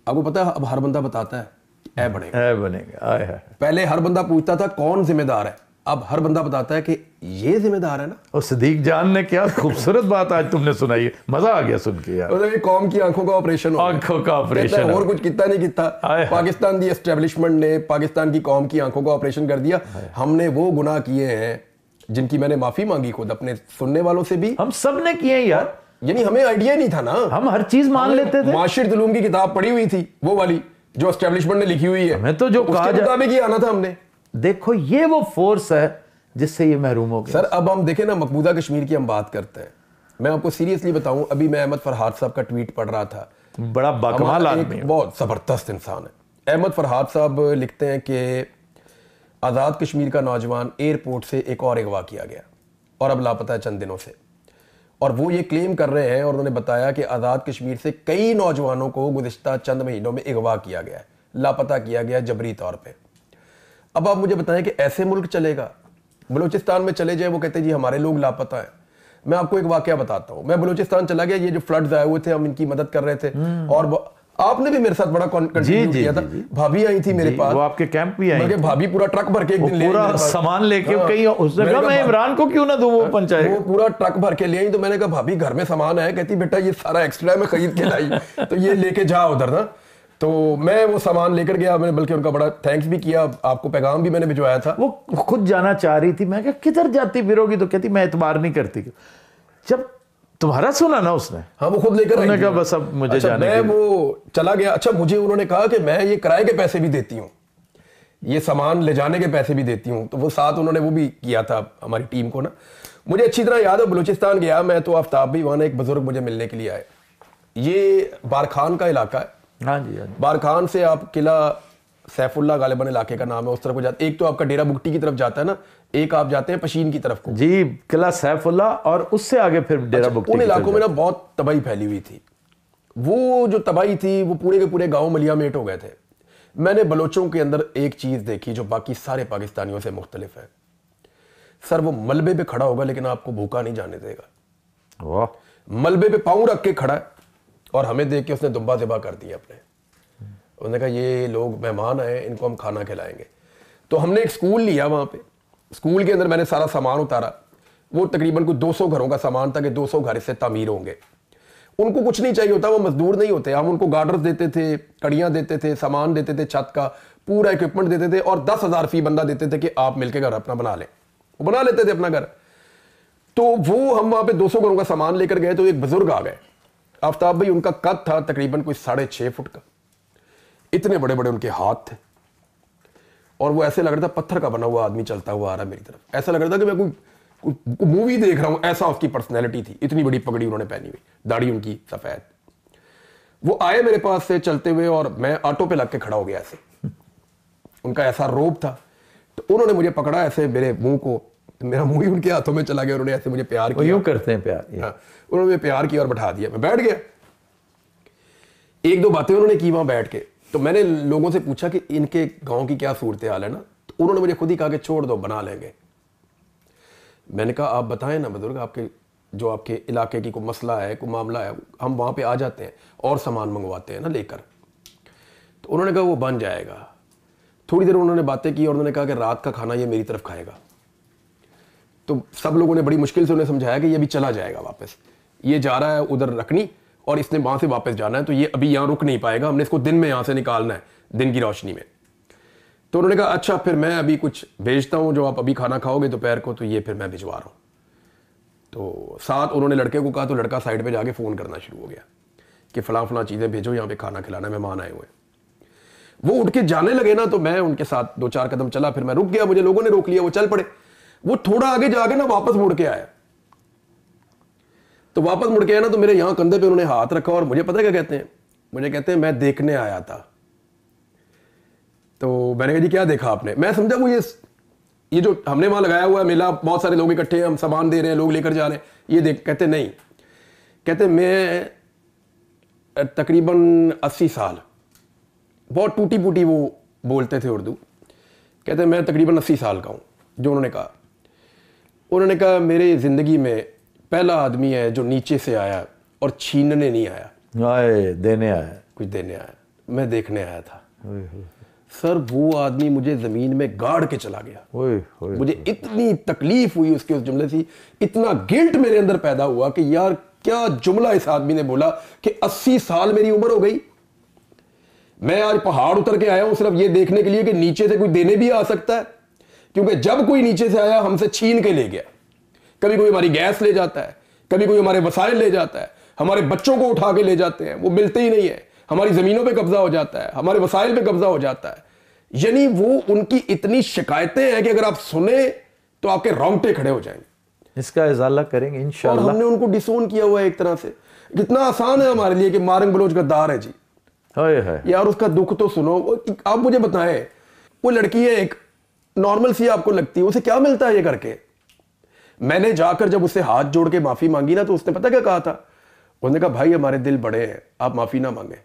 Speaker 2: आपको पता है अब हर बंदा बताता है ए बनेगा,
Speaker 1: ए बनेगा, आए है।
Speaker 2: पहले हर बंदा पूछता था कौन जिम्मेदार है, अब हर बंदा बताता है कि ये जिम्मेदार है ना।
Speaker 1: और सदीक जान ने क्या खूबसूरत बात आज तुमने सुनाई है, मजा आ गया सुन के यार।
Speaker 2: मतलब ये कौम की आंखों का ऑपरेशन,
Speaker 1: आंखों का ऑपरेशन,
Speaker 2: और कुछ कितना नहीं किता। पाकिस्तान दी एस्टेब्लिशमेंट ने पाकिस्तान की कौम की आंखों का ऑपरेशन कर दिया। हमने वो गुनाह किए हैं जिनकी मैंने माफी मांगी खुद अपने सुनने वालों से भी,
Speaker 1: हम सब ने किए यार।
Speaker 2: यानी हमें आइडिया नहीं था ना,
Speaker 1: हम हर चीज मान लेते थे।
Speaker 2: माशिर उलूम की किताब पढ़ी हुई थी, वो वाली जो एस्टेब्लिशमेंट ने लिखी हुई है,
Speaker 1: हमें तो जो कहा
Speaker 2: उसके मुताबिक ही आना था हमने।
Speaker 1: देखो ये वो फोर्स है जिससे ये महरूम हो गया।
Speaker 2: सर अब हम देखें ना, मकबूजा कश्मीर की हम बात करते हैं, मैं आपको सीरियसली बताऊं, अभी मैं अहमद फरहाद साहब का ट्वीट पढ़ रहा था,
Speaker 1: बड़ा बाकमाल आदमी है,
Speaker 2: बहुत जबरदस्त इंसान है। अहमद फरहाद साहब लिखते हैं कि आज़ाद कश्मीर का नौजवान एयरपोर्ट से एक और अगवा किया गया और अब लापता है चंद दिनों से, और वो ये क्लेम कर रहे हैं और उन्होंने बताया कि आज़ाद कश्मीर से कई नौजवानों को गुज़िश्ता चंद महीनों में अगवा किया गया, लापता किया गया जबरी तौर पे। अब आप मुझे बताएं कि ऐसे मुल्क चलेगा? बलूचिस्तान में चले जाए, वो कहते हैं जी हमारे लोग लापता हैं। मैं आपको एक वाकया बताता हूँ, मैं बलूचिस्तान चला गया, ये जो फ्लड्स आए हुए थे हम इनकी मदद कर रहे थे, और आपने भी मेरे साथ बड़ा कंट्रीब्यूट किया था। भाभी आई थी मेरे पास,
Speaker 1: वो आपके कैंप भी आई,
Speaker 2: भाभी पूरा ट्रक भर के एक दिन ले आई,
Speaker 1: पूरा सामान लेके कहीं, उसने कहा मैं इमरान को क्यों ना दूं, वो पंचायत,
Speaker 2: वो पूरा ट्रक भर के ले आई। तो मैंने कहा भाभी घर में सामान है, कहती बेटा ये सारा एक्स्ट्रा मैं खरीद के लाई, तो ये लेके जाओ उधर ना। तो मैं वो सामान लेकर गया, मैंने बल्कि उनका बड़ा थैंक्स भी किया, आपको पैगाम भी मैंने भिजवाया था।
Speaker 1: वो खुद जाना चाह रही थी, मैं कहा किधर जाती फिरोगी, तो कहती मैं एतबार नहीं करती। जब तुम्हारा सुना ना उसने,
Speaker 2: हाँ वो खुद लेकर
Speaker 1: उन्होंने कहा बस अब मुझे जाने
Speaker 2: मैं वो चला गया। अच्छा मुझे उन्होंने कहा कि मैं ये किराए के पैसे भी देती हूँ, ये सामान ले जाने के पैसे भी देती हूँ, तो वो साथ उन्होंने वो भी किया था हमारी टीम को ना। मुझे अच्छी तरह याद है, बलूचिस्तान गया मैं तो आफ्ताब भी, वहाँ एक बुजुर्ग मुझे मिलने के लिए आए। ये बारखान का इलाका है,
Speaker 1: हाँ जी, हाँ जी।
Speaker 2: बारखान से आप किला सैफुल्ला गालिबन इलाके का नाम है, उस तरफ को जाते, एक तो आपका डेरा बुगटी की तरफ जाता है ना, एक आप जाते हैं पशीन की तरफ को
Speaker 1: जी, किला सैफुल्ला, और उससे आगे फिर डेरा बुगटी।
Speaker 2: उन इलाकों में ना बहुत तबाही फैली हुई थी। वो जो तबाही थी वो पूरे के पूरे गांव मलियामेट हो गए थे। मैंने बलोचों के अंदर एक चीज देखी जो बाकी सारे पाकिस्तानियों से मुख्तलिफ है। सर वो मलबे पे खड़ा होगा लेकिन आपको भूखा नहीं जाने देगा।
Speaker 1: वाह।
Speaker 2: मलबे पे पाँव रख के खड़ा है और हमें देख के उसने दुम्बा दिबा कर दिया अपने। उसने कहा ये लोग मेहमान आए, इनको हम खाना खिलाएंगे। तो हमने एक स्कूल लिया वहाँ पे, स्कूल के अंदर मैंने सारा सामान उतारा। वो तकरीबन कुछ 200 घरों का सामान था कि 200 घर इससे तामीर होंगे। उनको कुछ नहीं चाहिए होता, वो मजदूर नहीं होते, हम उनको गार्डर्स देते थे, कड़ियाँ देते थे, सामान देते थे, छत का पूरा इक्विपमेंट देते थे और 10,000 फी बंदा देते थे कि आप मिलकर घर अपना बना लें। वो बना लेते थे अपना घर। तो वो हम वहाँ पे 200 घरों का सामान लेकर गए तो एक बुजुर्ग आ गए आफ्ताब भाई, उनका कद था तकरीबन कोई 6.5 फुट का। इतने बड़े बड़े उनके हाथ थे और वो ऐसे लग रहा था पत्थर का बना हुआ आदमी चलता हुआ आ रहा है मेरी तरफ। ऐसा लग रहा था कि मैं कोई मूवी देख रहा हूं, ऐसा उसकी पर्सनैलिटी थी। इतनी बड़ी पगड़ी उन्होंने पहनी हुई, दाढ़ी उनकी सफेद। वो आए मेरे पास से चलते हुए और मैं ऑटो पे लग के खड़ा हो गया ऐसे। उनका ऐसा रोब था तो उन्होंने मुझे पकड़ा ऐसे मेरे मुंह को, मेरा मुंह ही उनके हाथों में चला गया। उन्होंने ऐसे मुझे प्यार किया।
Speaker 1: यूं करते हैं प्यार।
Speaker 2: हाँ, उन्होंने मुझे प्यार किया और बैठा दिया। मैं बैठ गया। एक दो बातें उन्होंने की वहां बैठ के। तो मैंने लोगों से पूछा कि इनके गांव की क्या सूरत हाल है ना, तो उन्होंने मुझे खुद ही कहा कि छोड़ दो, बना लेंगे। मैंने कहा आप बताएं ना बुजुर्ग, आपके जो आपके इलाके की कोई मसला है, कोई मामला है, हम वहां पे आ जाते हैं और सामान मंगवाते हैं ना लेकर। तो उन्होंने कहा वो बन जाएगा। थोड़ी देर उन्होंने बातें की और उन्होंने कहा कि रात का खाना ये मेरी तरफ खाएगा। तो सब लोगों ने बड़ी मुश्किल से उन्हें समझाया कि ये अभी चला जाएगा वापस, ये जा रहा है उधर रखनी और इसने वहां से वापस जाना है, तो ये अभी यहां रुक नहीं पाएगा, हमने इसको दिन में यहां से निकालना है, दिन की रोशनी में। तो उन्होंने कहा अच्छा फिर मैं अभी कुछ भेजता हूं, जो आप अभी खाना खाओगे दोपहर को, तो ये फिर मैं भिजवा रहा हूं। तो साथ उन्होंने लड़के को कहा, तो लड़का साइड पे जाके फोन करना शुरू हो गया कि फलां फलां चीजें भेजो, यहाँ पे खाना खिलाना, मेहमान आए हुए। वो उठ के जाने लगे ना, तो मैं उनके साथ दो चार कदम चला, फिर मैं रुक गया, मुझे लोगों ने रोक लिया, वो चल पड़े। वो थोड़ा आगे जाके ना वापस मुड़ के आया। तो वापस मुड़ के आया ना, तो मेरे यहां कंधे पे उन्होंने हाथ रखा और मुझे पता क्या कहते हैं, मुझे कहते हैं मैं देखने आया था। तो मैंने कहा जी क्या देखा आपने? मैं समझा वो ये जो हमने वहां लगाया हुआ है मेला, बहुत सारे लोग इकट्ठे हैं, हम सामान दे रहे हैं, लोग लेकर जा रहे हैं, ये देख। कहते नहीं, कहते मैं तकरीबन 80 साल, बहुत टूटी फूटी वो बोलते थे उर्दू। कहते मैं तकरीबन 80 साल का हूं। जो उन्होंने कहा मेरे जिंदगी में पहला आदमी है जो नीचे से आया और छीनने नहीं आया,
Speaker 1: देने आया,
Speaker 2: कुछ देने आया, मैं देखने आया था। सर वो आदमी मुझे जमीन में गाड़ के चला गया। मुझे इतनी तकलीफ हुई उसके उस जुमले से, इतना गिल्ट मेरे अंदर पैदा हुआ कि यार क्या जुमला इस आदमी ने बोला कि 80 साल मेरी उम्र हो गई, मैं आज पहाड़ उतर के आया हूं सिर्फ ये देखने के लिए कि नीचे से कोई देने भी आ सकता है। क्योंकि जब कोई नीचे से आया हमसे छीन के ले गया। कभी कोई हमारी गैस ले जाता है, कभी कोई हमारे वसाइल ले जाता है, हमारे बच्चों को उठा के ले जाते हैं, वो मिलते ही नहीं है, हमारी जमीनों पे कब्जा हो जाता है, हमारे वसाइल पे कब्जा हो जाता है। यानी वो उनकी इतनी शिकायतें हैं कि अगर आप सुने तो आपके रोंगटे खड़े हो जाएंगे।
Speaker 1: इसका इजाला करेंगे इंशाल्लाह।
Speaker 2: और हमने उनको डिसोन किया हुआ है एक तरह से। कितना आसान है हमारे लिए कि मारंग बलोच गद्दार है जी। यार उसका दुख तो सुनो। आप मुझे बताएं, वो लड़की है एक नॉर्मल सी आपको लगती है, उसे क्या मिलता है ये करके? मैंने जाकर जब उससे हाथ जोड़ के माफी मांगी ना, तो उसने पता क्या कहा था? उसने कहा भाई हमारे दिल बड़े हैं, आप माफी ना मांगे,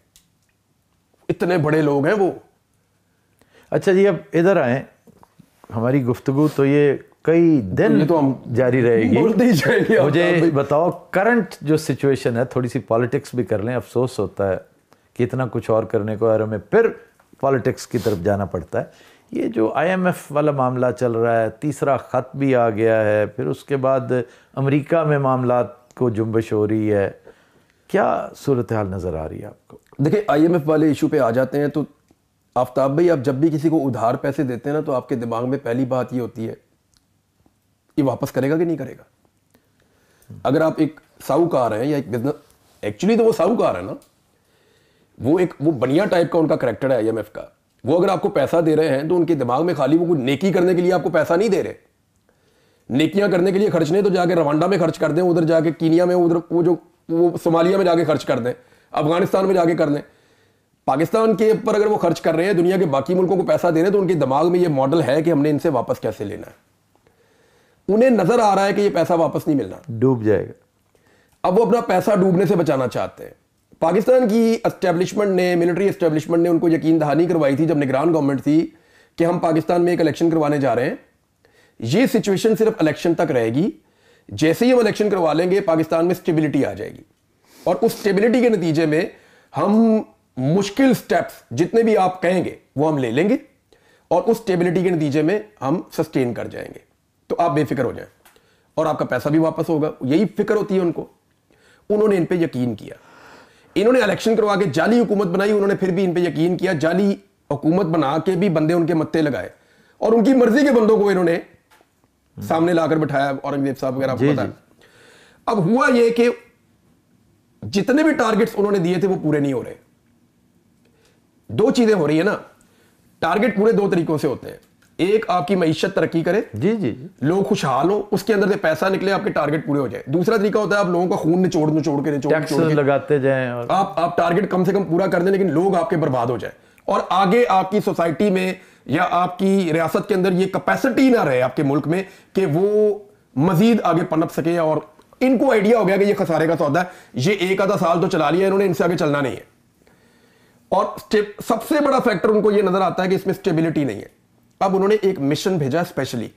Speaker 2: इतने बड़े लोग हैं वो।
Speaker 1: अच्छा जी, अब इधर आए, हमारी गुफ्तगू तो ये कई दिन
Speaker 2: ये तो हम
Speaker 1: जारी रहेगी,
Speaker 2: बोलते ही जाएंगे।
Speaker 1: मुझे बताओ करंट जो सिचुएशन है, थोड़ी सी पॉलिटिक्स भी कर लें। अफसोस होता है कि इतना कुछ और करने को और हमें फिर पॉलिटिक्स की तरफ जाना पड़ता है। ये जो IMF वाला मामला चल रहा है, तीसरा ख़त भी आ गया है, फिर उसके बाद अमेरिका में मामला को जुम्बश हो रही है, क्या सूरत हाल नज़र आ रही है आपको?
Speaker 2: देखिए IMF वाले इशू पे आ जाते हैं तो आफ्ताब भाई, आप जब भी किसी को उधार पैसे देते हैं ना, तो आपके दिमाग में पहली बात ये होती है ये वापस करेगा कि नहीं करेगा। अगर आप एक साहूकार हैं या एक बिजनेस, एक्चुअली तो वो साहूकार है ना, वो बनिया टाइप का उनका करैक्टर है IMF का। वो अगर आपको पैसा दे रहे हैं तो उनके दिमाग में खाली वो कुछ नेकी करने के लिए आपको पैसा नहीं दे रहे। नेकियां करने के लिए खर्चने तो जाके रवांडा में खर्च कर दें, उधर जाके कीनिया में, उधर वो सोमालिया में जाके खर्च कर दें, अफगानिस्तान में जाके कर दें। पाकिस्तान के ऊपर अगर वो खर्च कर रहे हैं, दुनिया के बाकी मुल्कों को पैसा दे रहे हैं, तो उनके दिमाग में ये मॉडल है कि हमने इनसे वापस कैसे लेना है। उन्हें नजर आ रहा है कि ये पैसा वापस नहीं मिलना,
Speaker 1: डूब जाएगा।
Speaker 2: अब वो अपना पैसा डूबने से बचाना चाहते हैं। पाकिस्तान की एस्टेब्लिशमेंट ने, मिलिट्री एस्टेब्लिशमेंट ने उनको यकीन दहानी करवाई थी जब निगरान गवर्नमेंट थी कि हम पाकिस्तान में एक इलेक्शन करवाने जा रहे हैं, ये सिचुएशन सिर्फ इलेक्शन तक रहेगी, जैसे ही हम इलेक्शन करवा लेंगे पाकिस्तान में स्टेबिलिटी आ जाएगी, और उस स्टेबिलिटी के नतीजे में हम मुश्किल स्टेप्स जितने भी आप कहेंगे वो हम ले लेंगे, और उस स्टेबिलिटी के नतीजे में हम सस्टेन कर जाएंगे, तो आप बेफिक्र हो जाएं और आपका पैसा भी वापस होगा। यही फिक्र होती है उनको। उन्होंने इन पे यकीन किया, इन्होंने इलेक्शन करवा के जाली हुकूमत बनाई, उन्होंने फिर भी इन पे यकीन किया, जाली हुकूमत बना के भी बंदे उनके मत्थे लगाए, और उनकी मर्जी के बंदों को इन्होंने सामने लाकर बिठाया, औरंगजेब साहब वगैरह आपको पता है। अब हुआ यह कि जितने भी टारगेट्स उन्होंने दिए थे वो पूरे नहीं हो रहे। दो चीजें हो रही है ना, टारगेट पूरे दो तरीकों से होते हैं। एक, आपकी मईशत तरक्की करे,
Speaker 1: जी जी,
Speaker 2: लोग खुशहाल हो, उसके अंदर से पैसा निकले, आपके टारगेट पूरे हो जाए। दूसरा तरीका होता है आप लोगों का खून निचोड़ के
Speaker 1: लगाते जाएं और
Speaker 2: आप टारगेट कम से कम पूरा कर दें, लेकिन लोग आपके बर्बाद हो जाए और आगे आपकी सोसाइटी में या आपकी रियासत के अंदर ये कैपेसिटी ना रहे आपके मुल्क में कि वो मजीद आगे पनप सके। और इनको आइडिया हो गया कि ये खसारे का सौदा है, ये एक आधा साल तो चला लिया इन्होंने, इनसे आगे चलना नहीं है। और सबसे बड़ा फैक्टर उनको ये नजर आता है कि इसमें स्टेबिलिटी नहीं है। अब उन्होंने एक मिशन भेजा स्पेशली,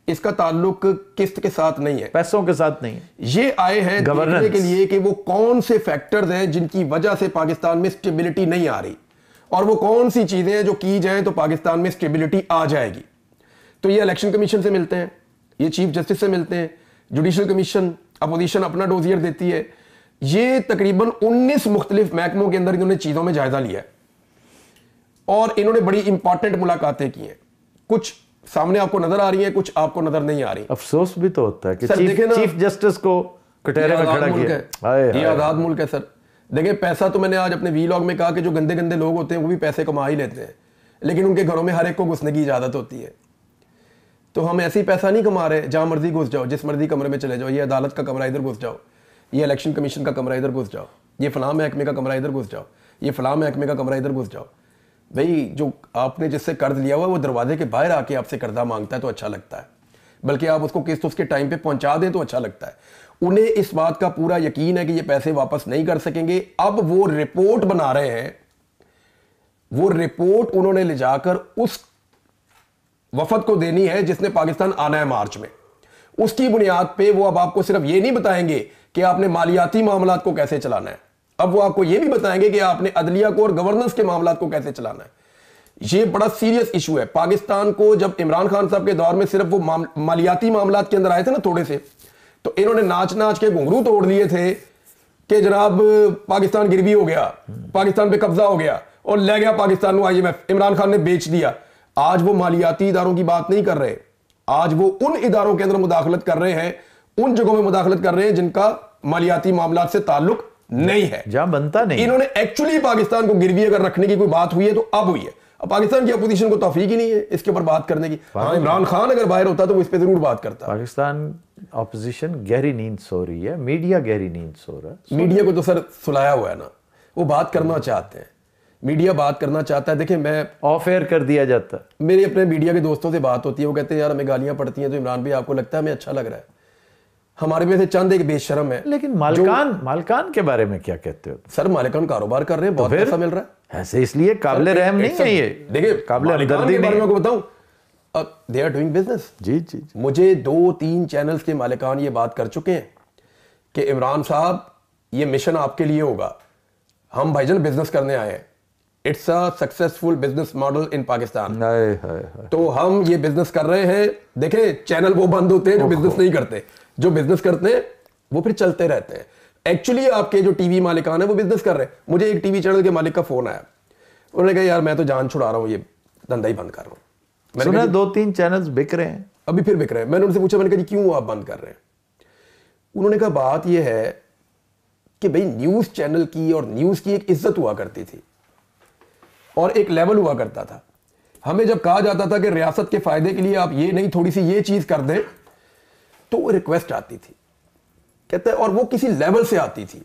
Speaker 2: इसका ताल्लुक किस्त के साथ नहीं है,
Speaker 1: पैसों के साथ नहीं है,
Speaker 2: ये आए हैं देखने के लिए कि वो कौन से फैक्टर्स हैं जिनकी वजह से पाकिस्तान में स्टेबिलिटी नहीं आ रही और वो कौन सी चीजें हैं जो की जाए तो पाकिस्तान में स्टेबिलिटी आ जाएगी। तो ये इलेक्शन कमीशन से मिलते हैं, ये चीफ जस्टिस से मिलते हैं, जुडिशल कमीशन, अपोजिशन अपना डोजियर देती है। ये तकरीबन 19 मुख्तलिफ महकमों के अंदर इन्होंने चीजों में जायजा लिया है और इन्होंने बड़ी इंपॉर्टेंट मुलाकातें की हैं। कुछ सामने आपको नजर आ रही है, कुछ आपको नजर नहीं आ रही।
Speaker 1: अफसोस भी तो होता है कि
Speaker 2: देखें ना,
Speaker 1: चीफ जस्टिस को कटहरे में खड़ा किया।
Speaker 2: ये आजाद मुल्क है सर। देखिए, पैसा तो मैंने आज अपने वीलॉग में कहा कि जो गंदे गंदे लोग होते हैं वो भी पैसे कमा ही लेते हैं, लेकिन उनके घरों में हर एक को घुसने की इजाजत होती है। तो हम ऐसे ही पैसा नहीं कमा रहे, जहां मर्जी घुस जाओ, जिस मर्जी कमरे में चले जाओ, ये अदालत का कमरा इधर घुस जाओ, ये इलेक्शन कमीशन का कमरा इधर घुस जाओ, ये फलां महकमे का कमरा इधर घुस जाओ, ये फलां महकमे का कमरा इधर घुस जाओ। भाई, जो आपने जिससे कर्ज लिया हुआ है वो दरवाजे के बाहर आके आपसे कर्जा मांगता है तो अच्छा लगता है, बल्कि आप उसको किस्त उसके टाइम पे पहुंचा दें तो अच्छा लगता है। उन्हें इस बात का पूरा यकीन है कि ये पैसे वापस नहीं कर सकेंगे। अब वो रिपोर्ट बना रहे हैं, वो रिपोर्ट उन्होंने ले जाकर उस वफद को देनी है जिसने पाकिस्तान आना है मार्च में। उसकी बुनियाद पे वो अब आपको सिर्फ ये नहीं बताएंगे कि आपने मालियाती मामलात को कैसे चलाना है, अब वो आपको ये भी बताएंगे कि आपने अदलिया को और गवर्नेंस के मामलात को कैसे चलाना है। ये बड़ा सीरियस इशू है। पाकिस्तान को जब इमरान खान साहब के दौर में सिर्फ वो मालियाती मामलात के अंदर आए थे ना थोड़े से, तो इन्होंने नाच नाच के घुंघरू तोड़ लिए थे कि जनाब पाकिस्तान गिरवी हो गया, पाकिस्तान पे कब्जा हो गया और ले गया पाकिस्तान को IMF, इमरान खान ने बेच दिया। आज वो मालियाती इदारों की बात नहीं कर रहे, आज वो उन इदारों के अंदर मुदाखलत कर रहे हैं, उन जगहों में मुदाखलत कर रहे हैं जिनका मालियाती मामलात से ताल्लुक नहीं है,
Speaker 1: जहां बनता नहीं।
Speaker 2: इन्होंने एक्चुअली पाकिस्तान को गिरवी अगर रखने की कोई बात हुई है तो अब हुई है। अब पाकिस्तान की अपोजिशन को तौफीक ही नहीं है इसके ऊपर बात करने की। हाँ, इमरान खान अगर बाहर होता तो वो इस पर जरूर बात करता।
Speaker 1: पाकिस्तान अपोजिशन गहरी नींद सो रही है, मीडिया गहरी नींद सो रहा है।
Speaker 2: मीडिया को तो सर सुलाया हुआ है ना, वो बात करना चाहते हैं, मीडिया बात करना चाहता है। देखिए, मैं
Speaker 1: ऑफ एयर कर दिया जाता है।
Speaker 2: मेरे अपने मीडिया के दोस्तों से बात होती है, वो कहते हैं यार हमें गालियां पड़ती हैं तो इमरान भाई आपको लगता है हमें अच्छा लग रहा है? हमारे में से चंद एक बेशरम है।
Speaker 1: लेकिन मालकान के बारे में क्या कहते हो?
Speaker 2: सर, मालिकान कारोबार कर रहे हैं, बहुत पैसा मिल रहा है
Speaker 1: ऐसे, इसलिए काबिले रहम नहीं है ये।
Speaker 2: देखिए,
Speaker 1: काबिले हमदर्दी नहीं।
Speaker 2: मैं बताऊं, दे आर डूइंग बिजनेस।
Speaker 1: जी जी,
Speaker 2: मुझे 2-3 चैनल्स के मालिकान ये बात कर चुके हैं कि इमरान साहब ये मिशन आपके लिए होगा, हम भाईजान बिजनेस करने आए हैं, it's a successful business model in Pakistan, तो हम ये बिजनेस कर रहे हैं। देखें, चैनल वो बंद होते हैं जो बिजनेस नहीं करते, जो बिजनेस करते हैं वो फिर चलते रहते हैं। एक्चुअली आपके जो टीवी मालिकान है वो बिजनेस कर रहे हैं। मुझे एक टीवी चैनल के मालिक का फोन आया, उन्होंने कहा यार मैं तो जान छुड़ा रहा हूं, ये धंधा ही बंद कर रहा हूं। मैंने
Speaker 1: सुना 2-3 चैनल्स बिक रहे हैं,
Speaker 2: अभी फिर बिक रहे हैं। मैंने उनसे पूछा, मैंने कहा क्यों आप बंद कर रहे हैं? उन्होंने कहा बात यह है कि भाई न्यूज चैनल की और न्यूज की एक इज्जत हुआ करती थी और एक लेवल हुआ करता था। हमें जब कहा जाता था कि रियासत के फायदे के लिए आप ये नहीं थोड़ी सी ये चीज कर दें, तो वो रिक्वेस्ट आती थी, कहते हैं, और वो किसी लेवल से आती थी।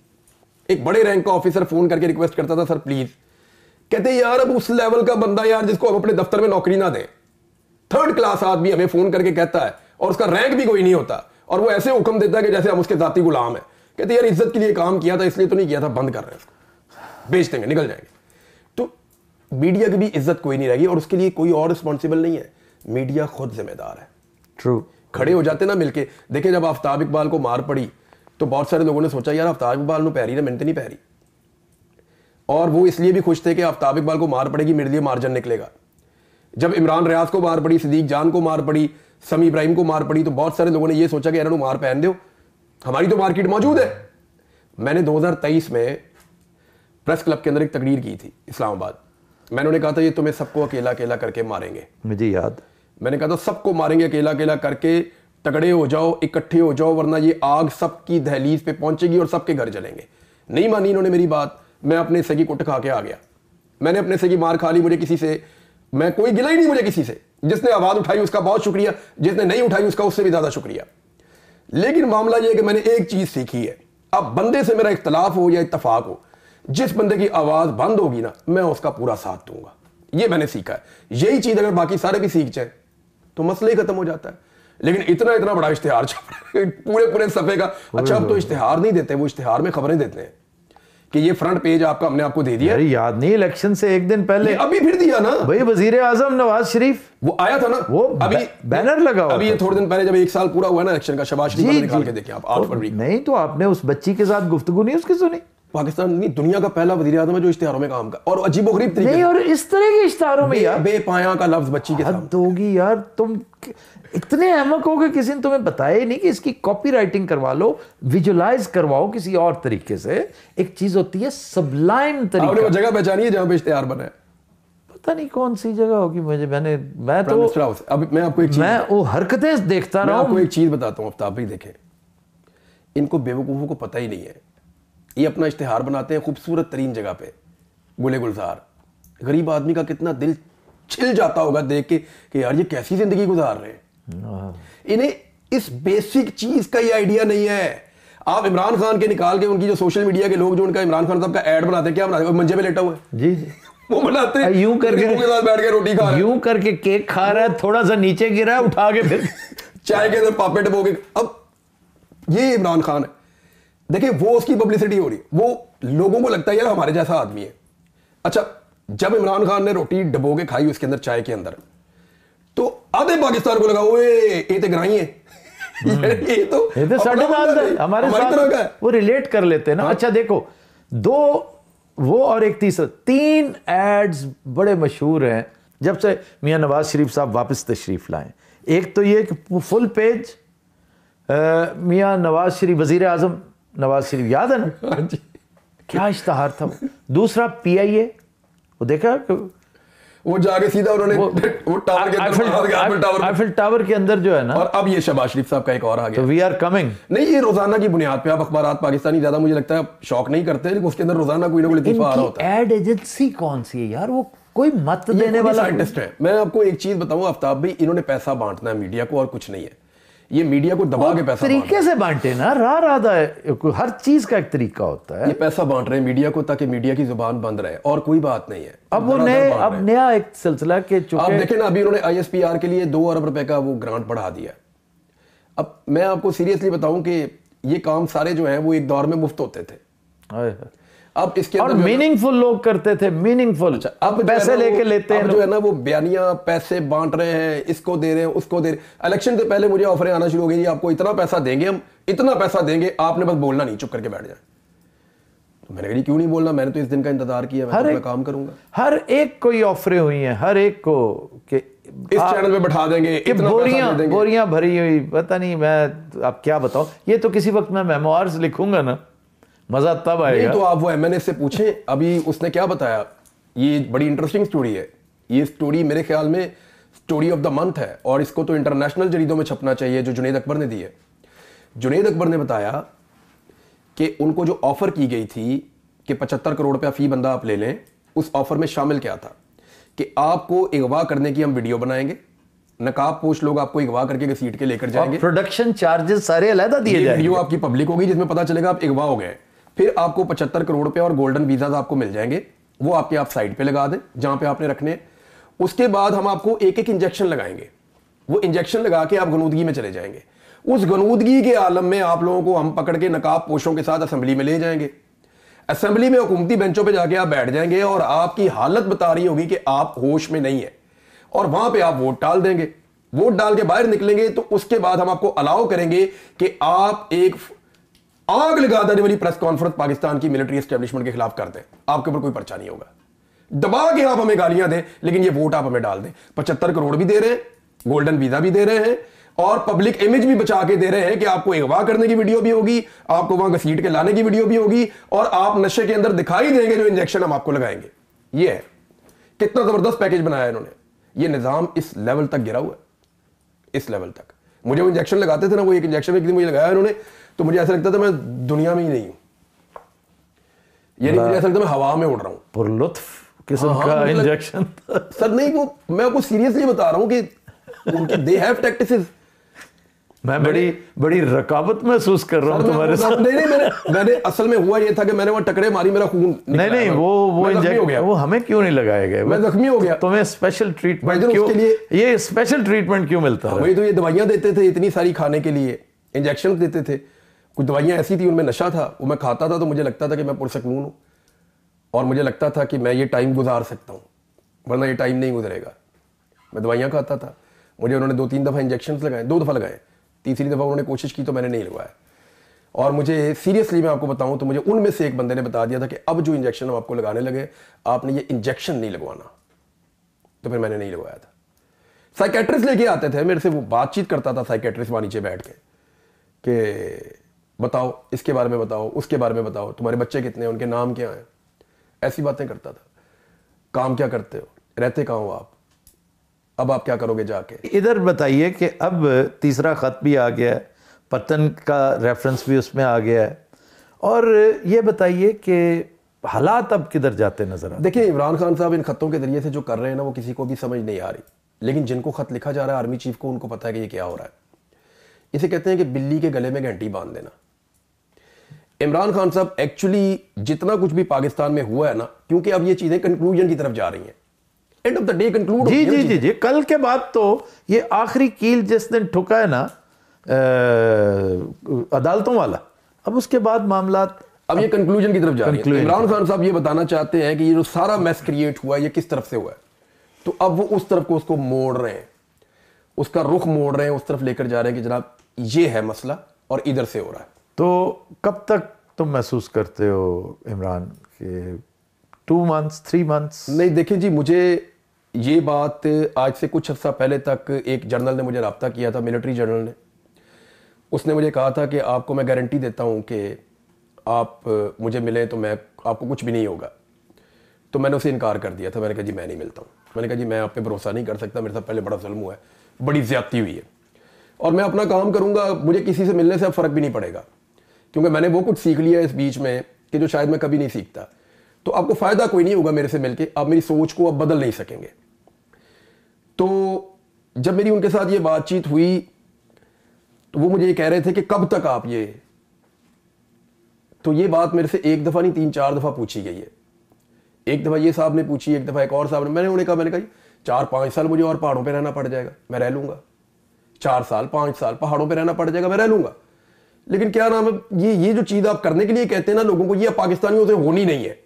Speaker 2: एक बड़े रैंक का ऑफिसर फोन करके रिक्वेस्ट करता था, सर प्लीज, कहते यार अब उस लेवल का बंदा यार जिसको हम अपने दफ्तर में नौकरी ना दें, 3rd क्लास आदमी हमें फोन करके कहता है और उसका रैंक भी कोई नहीं होता और वो ऐसे हुक्म देता है कि जैसे हम उसके जाती गुलाम है। कहते यार इज्जत के लिए काम किया था इसलिए तो नहीं किया था, बंद कर रहे हैं उसको, बेच देंगे, निकल जाएंगे। तो मीडिया की भी इज्जत कोई नहीं रहेगी और उसके लिए कोई और रिस्पॉन्सिबल नहीं है, मीडिया खुद जिम्मेदार है।
Speaker 1: ट्रू,
Speaker 2: खड़े हो जाते ना मिलके। देखिए, जब आफ्ताब इकबाल को मार पड़ी तो बहुत सारे लोगों ने सोचा यार आफ्ताब इकबाल ने पैरी ना, मिनट नहीं पैरी, और वो इसलिए भी खुश थे कि आफ्ताब इकबाल को मार पड़ेगी, मेरे लिए मार्जिन निकलेगा। जब इमरान रियाज को मार पड़ी, सिद्दीक जान को मार पड़ी, समी इब्राहिम को मार पड़ी, तो बहुत सारे लोगों ने ये सोचा कि यार मार पहन दो, हमारी तो मार्केट मौजूद है। मैंने 2023 में प्रेस क्लब के अंदर एक तकरीर की थी इस्लामाबाद, मैंने उन्हें कहा था ये तुम्हें सबको अकेला अकेला करके मारेंगे,
Speaker 1: मुझे याद,
Speaker 2: मैंने कहा था सबको मारेंगे अकेला अकेला करके, तगड़े हो जाओ, इकट्ठे हो जाओ, वरना ये आग सबकी दहलीज पे पहुंचेगी और सबके घर जलेंगे। नहीं मानी इन्होंने मेरी बात, मैं अपने हिस्से की कुट खा के आ गया। मैंने अपने से की मार खा ली, मुझे किसी से मैं कोई गिला ही नहीं मुझे किसी से। जिसने आवाज उठाई उसका बहुत शुक्रिया, जिसने नहीं उठाई उसका उससे भी ज्यादा शुक्रिया। लेकिन मामला यह है कि मैंने एक चीज सीखी है, अब बंदे से मेरा इख्तलाफ हो या इत्तफाक हो, जिस बंदे की आवाज बंद होगी ना, मैं उसका पूरा साथ दूंगा। ये मैंने सीखा है। यही चीज अगर बाकी सारे भी सीख जाए तो मसला ही खत्म हो जाता है। लेकिन इतना इतना बड़ा इश्तिहार छप रहा है पूरे पूरे सफे का। अच्छा, अब तो इश्तिहार नहीं देते, वो इश्तिहार में खबरें देते हैं कि ये फ्रंट पेज आपका हमने आपको दे दिया।
Speaker 1: अरे याद नहीं, इलेक्शन से एक दिन पहले
Speaker 2: अभी फिर दिया ना
Speaker 1: भाई, वजीर आजम नवाज शरीफ
Speaker 2: वो आया था ना,
Speaker 1: वो
Speaker 2: अभी
Speaker 1: बैनर लगा हुआ
Speaker 2: अभी ये थोड़े दिन पहले जब 1 साल पूरा हुआ ना इलेक्शन का, शबाज शरीफ
Speaker 1: जी,
Speaker 2: निकाल
Speaker 1: जी।
Speaker 2: के देखें आप 8 फरवरी।
Speaker 1: नहीं तो आपने उस बच्ची के साथ गुफ्तगू नहीं उसकी सुनी?
Speaker 2: पाकिस्तान नहीं, दुनिया का पहला वजीर आजम है जो इश्तिहारों में काम का, और अजीबोगरीब तरीके
Speaker 1: नहीं, और इस तरह के इश्तारों में यार
Speaker 2: बेपाया का लफ्ज बच्ची के साथ
Speaker 1: हद होगी यार। तुम इतने अहमक हो कि किसी ने तुम्हें बताया ही नहीं कि इसकी कॉपी राइटिंग करवा लो, विजुलाइज करवाओ किसी और तरीके से। एक चीज होती है सबलाइम
Speaker 2: आपने
Speaker 1: तरीका।
Speaker 2: वो जगह पहचानी है जहां पे इश्तिहार बना है?
Speaker 1: पता नहीं कौन सी जगह होगी, मैं तो
Speaker 2: मिनिस्टर हाउस। अब मैं आपको एक चीज
Speaker 1: मैं वो हरकतें देखता
Speaker 2: मैं
Speaker 1: रहा
Speaker 2: आपको
Speaker 1: हूं।
Speaker 2: एक चीज बताता हूं, आफ्ताब भाई देखें, इनको बेवकूफों को पता ही नहीं है। ये अपना इश्तिहार बनाते हैं खूबसूरत तरीन जगह पे, गुले गुलजार। गरीब आदमी का कितना दिल छिल जाता होगा देख के कि यार ये कैसी जिंदगी गुजार रहे हैं। इन्हें इस बेसिक चीज का ही आइडिया नहीं है। आप इमरान खान के निकाल के उनकी जो सोशल मीडिया के लोग जो उनका इमरान खान साहब का ऐड बनाते हैं, क्या बनाते हैं? मंजे पे लेटा हुआ है,
Speaker 1: जी जी,
Speaker 2: वो बनाते हैं
Speaker 1: यूं करके
Speaker 2: के साथ बैठ के रोटी खा रहे हैं,
Speaker 1: यूं करके केक खा रहा है, थोड़ा सा नीचे गिरा है, उठा के फिर
Speaker 2: चाय के अंदर पापे डबो के। अब ये इमरान खान है, देखिए वो उसकी पब्लिसिटी हो रही है, वो लोगों को लगता है यार हमारे जैसा आदमी है। अच्छा, जब इमरान खान ने रोटी डबो के खाई उसके अंदर चाय के अंदर, तो आधे पाकिस्तान को लगा ओए ये तो ग्राही है ये तो
Speaker 1: साढ़े नाल है, हमारे
Speaker 2: तरह का है।
Speaker 1: साथ वो रिलेट कर लेते हैं ना। अच्छा देखो, दो वो और एक तीसरा, 3 एड्स बड़े मशहूर हैं जब से मियां नवाज शरीफ साहब वापस तशरीफ लाए। एक तो ये कि फुल पेज मियां नवाज शरीफ, वजीर आजम नवाज शरीफ, याद है ना? क्या इश्तहार था वो। दूसरा PIA, वो देखा
Speaker 2: वो जाके सीधा उन्होंने वो टावर के अंदर
Speaker 1: आईफिल टावर के अंदर जो है ना।
Speaker 2: और अब ये शहबाज शरीफ साहब का एक और आ गया।
Speaker 1: तो वी आर कमिंग।
Speaker 2: नहीं, ये रोजाना की बुनियाद पे आप अखबारात पाकिस्तानी ज्यादा मुझे लगता है शौक नहीं करते, लेकिन उसके अंदर रोजाना कोई ना कोई लतीफा आ रहा होता है।
Speaker 1: एड एजेंसी कौन सी है यार? वो कोई मत देने वाला
Speaker 2: साइंटिस्ट है। मैं आपको एक चीज बताऊं आफ्ताब भाई, इन्होंने पैसा बांटना है मीडिया को और कुछ नहीं है। ये मीडिया को दबा के पैसा
Speaker 1: तरीके से बांटे ना, राधा है, हर चीज का एक तरीका होता है।
Speaker 2: ये पैसा बांट रहे हैं मीडिया को ताकि मीडिया की जुबान बंद रहे, और कोई बात नहीं है।
Speaker 1: अब वो नया एक सिलसिला के चुके।
Speaker 2: आप देखें ना, अभी उन्होंने ISPR के लिए 2 अरब रुपए का वो ग्रांट बढ़ा दिया। अब मैं आपको सीरियसली बताऊं कि ये काम सारे जो हैं वो एक दौर में मुफ्त होते थे। अब इसके
Speaker 1: और मीनिंगफुल लोग करते थे, मीनिंगफुल।
Speaker 2: अच्छा, अब
Speaker 1: पैसे लेके लेते हैं,
Speaker 2: जो है ना वो बयानिया पैसे बांट रहे हैं, इसको दे रहे हैं, उसको दे रहे हैं। इलेक्शन से पहले मुझे ऑफरें आना शुरू हो गई, आपको इतना पैसा देंगे, हम इतना पैसा देंगे, आपने बस बोलना नहीं, चुप करके बैठ जाए। तो मैंने कहा क्यों नहीं बोलना, मैंने तो इस दिन का इंतजार किया, मैं तो अपना काम करूंगा।
Speaker 1: हर एक को ये ऑफरें हुई हैं, हर एक को कि
Speaker 2: इस चैनल पे बैठा देंगे, इतना पैसा दे देंगे।
Speaker 1: बोरियां भरी हुई, पता नहीं मैं अब क्या बताऊं। ये तो किसी वक्त मैं मेमोइर्स लिखूंगा ना, मजा तब आएगा।
Speaker 2: नहीं तो आप वो MNA से पूछें, अभी उसने क्या बताया। ये बड़ी इंटरेस्टिंग स्टोरी है। ये स्टोरी मेरे ख्याल में स्टोरी ऑफ द मंथ है, और इसको तो इंटरनेशनल जरीदों में छपना चाहिए, जो जुनैद अकबर ने दी है। जुनैद अकबर ने बताया कि उनको जो ऑफर की गई थी कि 75 करोड़ रुपया फी बंदा आप ले लें, उस ऑफर में शामिल क्या था कि आपको अगवा करने की हम वीडियो बनाएंगे, नकाब पोश लोग आपको अगवा करके घसीट के लेकर जाएंगे,
Speaker 1: प्रोडक्शन चार्जेस सारे अलग दिए जाएंगे,
Speaker 2: वीडियो आपकी पब्लिक होगी जिसमें पता चलेगा आप अगवा हो गए। फिर आपको 75 करोड़ रुपए और गोल्डन वीजाज आपको मिल जाएंगे, वो आपके आप साइड पे लगा दें जहां पे आपने रखने। उसके बाद हम आपको एक एक इंजेक्शन लगाएंगे, वो इंजेक्शन लगा के आप गनूदगी में चले जाएंगे। उस गनूदगी के आलम में आप लोगों को हम पकड़ के नकाब पोशों के साथ असेंबली में ले जाएंगे। असेंबली में हुकूमती बेंचों पे जाके आप बैठ जाएंगे और आपकी हालत बता रही होगी कि आप होश में नहीं है, और वहां पे आप वोट डाल देंगे। वोट डाल के बाहर निकलेंगे तो उसके बाद हम आपको अलाउ करेंगे कि आप एक आग लगा देने वाली प्रेस कॉन्फ्रेंस पाकिस्तान की मिलिट्री एस्टेब्लिशमेंट के खिलाफ कर दें, आपके ऊपर कोई पर्चा नहीं होगा। दबा के आप हमें गालियां दें, लेकिन ये वोट आप हमें डाल दें। 75 करोड़ भी दे रहे हैं, गोल्डन वीजा भी दे रहे हैं, और पब्लिक इमेज भी बचा के दे रहे हैं कि आपको अगवा करने की वीडियो भी होगी, आपको वहां घसीट के लाने की वीडियो भी होगी, और आप नशे के अंदर दिखाई देंगे जो इंजेक्शन हम आपको लगाएंगे। ये है कितना जबरदस्त पैकेज बनाया है इन्होंने। ये निजाम इस लेवल तक गिरा हुआ है, इस लेवल तक। मुझे वो इंजेक्शन लगाते थे ना, वो एक इंजेक्शन एक दिन मुझे लगाया इन्होंने, तो मुझे ऐसा लगता था मैं दुनिया में ही नहीं हूं, यानी मुझे ऐसा लगता मैं हवा में उड़ रहा हूं।
Speaker 1: पुरलुत्फ किस्म
Speaker 2: हाँ,
Speaker 1: का इंजेक्शन
Speaker 2: सर नहीं, वो मैं आपको सीरियसली बता रहा हूँ कि उनके दे हैव टैक्टिसेस।
Speaker 1: मैं बड़ी रकाबत महसूस कर रहा हूँ तुम्हारे साथ।
Speaker 2: नहीं, मैंने असल में हुआ ये था कि मैंने वहां टकरे मारी, मेरा खून
Speaker 1: नहीं, वो इंजेक्शन वो हमें क्यों नहीं लगाए गए?
Speaker 2: मैं जख्मी हो गया।
Speaker 1: तुम्हें स्पेशल ट्रीटमेंट क्यों, ये स्पेशल ट्रीटमेंट क्यों मिलता है?
Speaker 2: वही तो, ये दवाइयां देते थे इतनी सारी खाने के लिए, इंजेक्शन देते थे, कुछ दवाइयां ऐसी थी उनमें नशा था, वो मैं खाता था तो मुझे लगता था कि मैं पुरसकून हूँ और मुझे लगता था कि मैं ये टाइम गुजार सकता हूँ, वरना ये टाइम नहीं गुजरेगा। मैं दवाइयाँ खाता था, मुझे उन्होंने 2-3 दफ़ा इंजेक्शन लगाए, 2 दफ़ा लगाए, तीसरी दफ़ा उन्होंने कोशिश की तो मैंने नहीं लगवाया। और मुझे सीरियसली मैं आपको बताऊं तो मुझे उनमें से एक बंदे ने बता दिया था कि अब जो इंजेक्शन हम आपको लगाने लगे, आपने ये इंजेक्शन नहीं लगवाना। तो फिर मैंने नहीं लगवाया था। साइकेट्रिस्ट लेके आते थे मेरे से, वो बातचीत करता था साइकेट्रिस्ट वहाँ नीचे बैठ के कि बताओ इसके बारे में बताओ, उसके बारे में बताओ, तुम्हारे बच्चे कितने हैं, उनके नाम क्या हैं, ऐसी बातें करता था। काम क्या करते हो, रहते कहाँ हो आप, अब आप क्या करोगे जाके।
Speaker 1: इधर बताइए कि अब तीसरा खत भी आ गया है, पतन का रेफरेंस भी उसमें आ गया है, और ये बताइए कि हालात अब किधर जाते नजर आते?
Speaker 2: देखिए, इमरान खान साहब इन खतों के जरिए से जो कर रहे हैं ना, वो किसी को भी समझ नहीं आ रही, लेकिन जिनको खत लिखा जा रहा है आर्मी चीफ को, उनको पता है कि ये क्या हो रहा है। इसे कहते हैं कि बिल्ली के गले में घंटी बांध देना। इमरान खान साहब एक्चुअली जितना कुछ भी पाकिस्तान में हुआ है ना, क्योंकि अब ये चीजें कंक्लूजन की तरफ जा रही हैं, end of the day conclude.
Speaker 1: जी, कल के बाद तो ये आखिरी कील जिस दिन ठुका है ना अदालतों वाला, अब उसके बाद मामला
Speaker 2: अब ये कंक्लूजन की तरफ जा रही है। इमरान खान साहब ये बताना चाहते हैं कि ये जो सारा मैस क्रिएट हुआ है ये किस तरफ से हुआ है, तो अब वो उस तरफ को उसको मोड़ रहे हैं, उसका रुख मोड़ रहे हैं, उस तरफ लेकर जा रहे हैं कि जनाब ये है मसला और इधर से हो रहा है।
Speaker 1: तो कब तक तुम महसूस करते हो इमरान के 2 months 3 months?
Speaker 2: नहीं देखिए जी, मुझे ये बात आज से कुछ अर्सा पहले तक एक जर्नल ने मुझे रब्ता किया था, मिलिट्री जर्नल ने। उसने मुझे कहा था कि आपको मैं गारंटी देता हूँ कि आप मुझे मिले तो मैं आपको कुछ भी नहीं होगा। तो मैंने उसे इनकार कर दिया था, मैंने कहा जी मैं नहीं मिलता हूँ। मैंने कहा जी मैं आप पे भरोसा नहीं कर सकता, मेरे साथ पहले बड़ा जुल्म हुआ है, बड़ी ज्यादती हुई है, और मैं अपना काम करूँगा, मुझे किसी से मिलने से अब फ़र्क भी नहीं पड़ेगा, क्योंकि मैंने वो कुछ सीख लिया इस बीच में कि जो शायद मैं कभी नहीं सीखता। तो आपको फ़ायदा कोई नहीं होगा मेरे से मिलके, आप मेरी सोच को अब बदल नहीं सकेंगे। तो जब मेरी उनके साथ ये बातचीत हुई तो वो मुझे ये कह रहे थे कि कब तक आप ये, तो ये बात मेरे से एक दफ़ा नहीं 3-4 दफ़ा पूछी गई है। एक दफ़ा ये साहब ने पूछी, एक दफ़ा एक और साहब ने। मैंने उन्हें कहा, मैंने कहा 4-5 साल मुझे और पहाड़ों पे रहना पड़ जाएगा, मैं रह लूँगा। 4 साल 5 साल पहाड़ों पे रहना पड़ जाएगा, मैं रह लूँगा। लेकिन क्या नाम है, ये जो चीज़ आप करने के लिए कहते हैं ना लोगों को, ये पाकिस्तानियों से होनी नहीं है।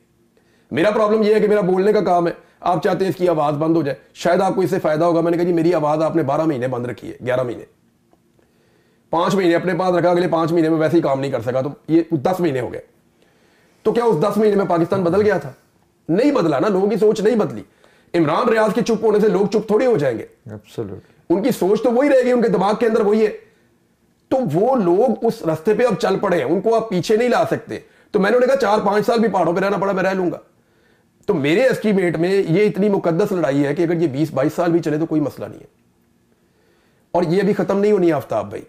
Speaker 2: मेरा प्रॉब्लम ये है कि मेरा बोलने का काम है, आप चाहते हैं इसकी आवाज़ बंद हो जाए, शायद आपको इससे फ़ायदा होगा। मैंने कहा जी मेरी आवाज़ आपने 12 महीने बंद रखी है, 11 महीने, 5 महीने अपने पास रखा, अगले 5 महीने में वैसे ही काम नहीं कर सका, तो ये 10 महीने हो गए। तो क्या उस 10 महीने में पाकिस्तान बदल गया था? नहीं बदला ना, लोगों की सोच नहीं बदली। इमरान रियाज के चुप होने से लोग चुप थोड़े हो जाएंगे, उनकी सोच तो वही रहेगी, उनके दिमाग के अंदर वही है। तो वो लोग उस रास्ते पे अब चल पड़े हैं, उनको आप पीछे नहीं ला सकते। तो मैंने उन्हें कहा 4-5 साल भी पहाड़ों पे रहना पड़ा, मैं रह लूंगा। तो मेरे एस्टीमेट में ये इतनी मुकद्दस लड़ाई है कि अगर ये 20-22 साल भी चले तो कोई मसला नहीं है, और ये भी खत्म नहीं होनी है आफ्ताब भाई,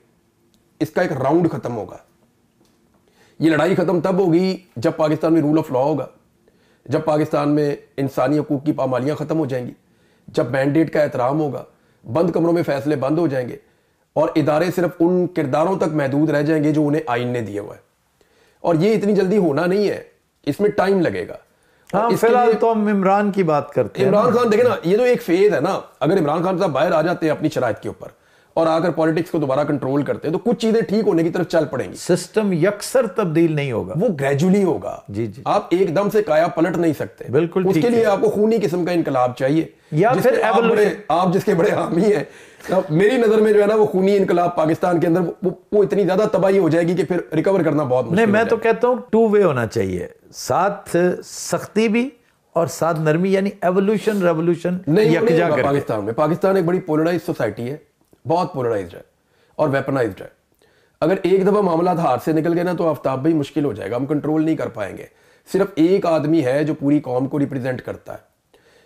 Speaker 2: इसका एक राउंड खत्म होगा। ये लड़ाई खत्म तब होगी जब पाकिस्तान में रूल ऑफ लॉ होगा, जब पाकिस्तान में इंसानी हकूक की पामालियां खत्म हो जाएंगी, जब मैंडेट का एहतराम होगा, बंद कमरों में फैसले बंद हो जाएंगे और इदारे सिर्फ उन किरदारों तक महदूद रह जाएंगे जो उन्हें आइन ने दिया हुआ है। और ये इतनी जल्दी होना नहीं है, इसमें टाइम लगेगा।
Speaker 1: हाँ, फिलहाल तो हम इमरान की बात करते हैं।
Speaker 2: इमरान खान देखे ना, ये तो एक फेज है ना, अगर इमरान खान साहब बाहर आ जाते हैं अपनी शराइत के ऊपर और आकर पॉलिटिक्स को दोबारा कंट्रोल करते हैं तो कुछ चीजें ठीक होने की तरफ चल पड़ेंगी।
Speaker 1: सिस्टम यकसर तब्दील नहीं होगा,
Speaker 2: वो ग्रेजुअली होगा।
Speaker 1: जी जी,
Speaker 2: आप एकदम से काया पलट नहीं सकते।
Speaker 1: बिल्कुल,
Speaker 2: उसके लिए आपको खूनी किस्म का इनकलाब चाहिए,
Speaker 1: या फिर
Speaker 2: आप जिसके बड़े हामी हैं। मेरी नजर में जो है ना, वो खूनी इनकलाब पाकिस्तान के अंदर वो इतनी ज्यादा तबाही हो जाएगी कि फिर रिकवर करना बहुत मुश्किल।
Speaker 1: नहीं, मैं तो कहता हूं 2 वे होना चाहिए, साथ सख्ती भी और साथ नरमी, यानी एवोल्यूशन रेवोल्यूशन यकजा करके।
Speaker 2: पाकिस्तान एक बड़ी पोलराइज सोसाइटी है, बहुत पोलराइज्ड है और वेपनाइज्ड है। अगर एक दफा मामला हाथ से निकल गए ना तो आफ्ताब भाई मुश्किल हो जाएगा, हम कंट्रोल नहीं कर पाएंगे। सिर्फ एक आदमी है जो पूरी कौम को रिप्रेजेंट करता है,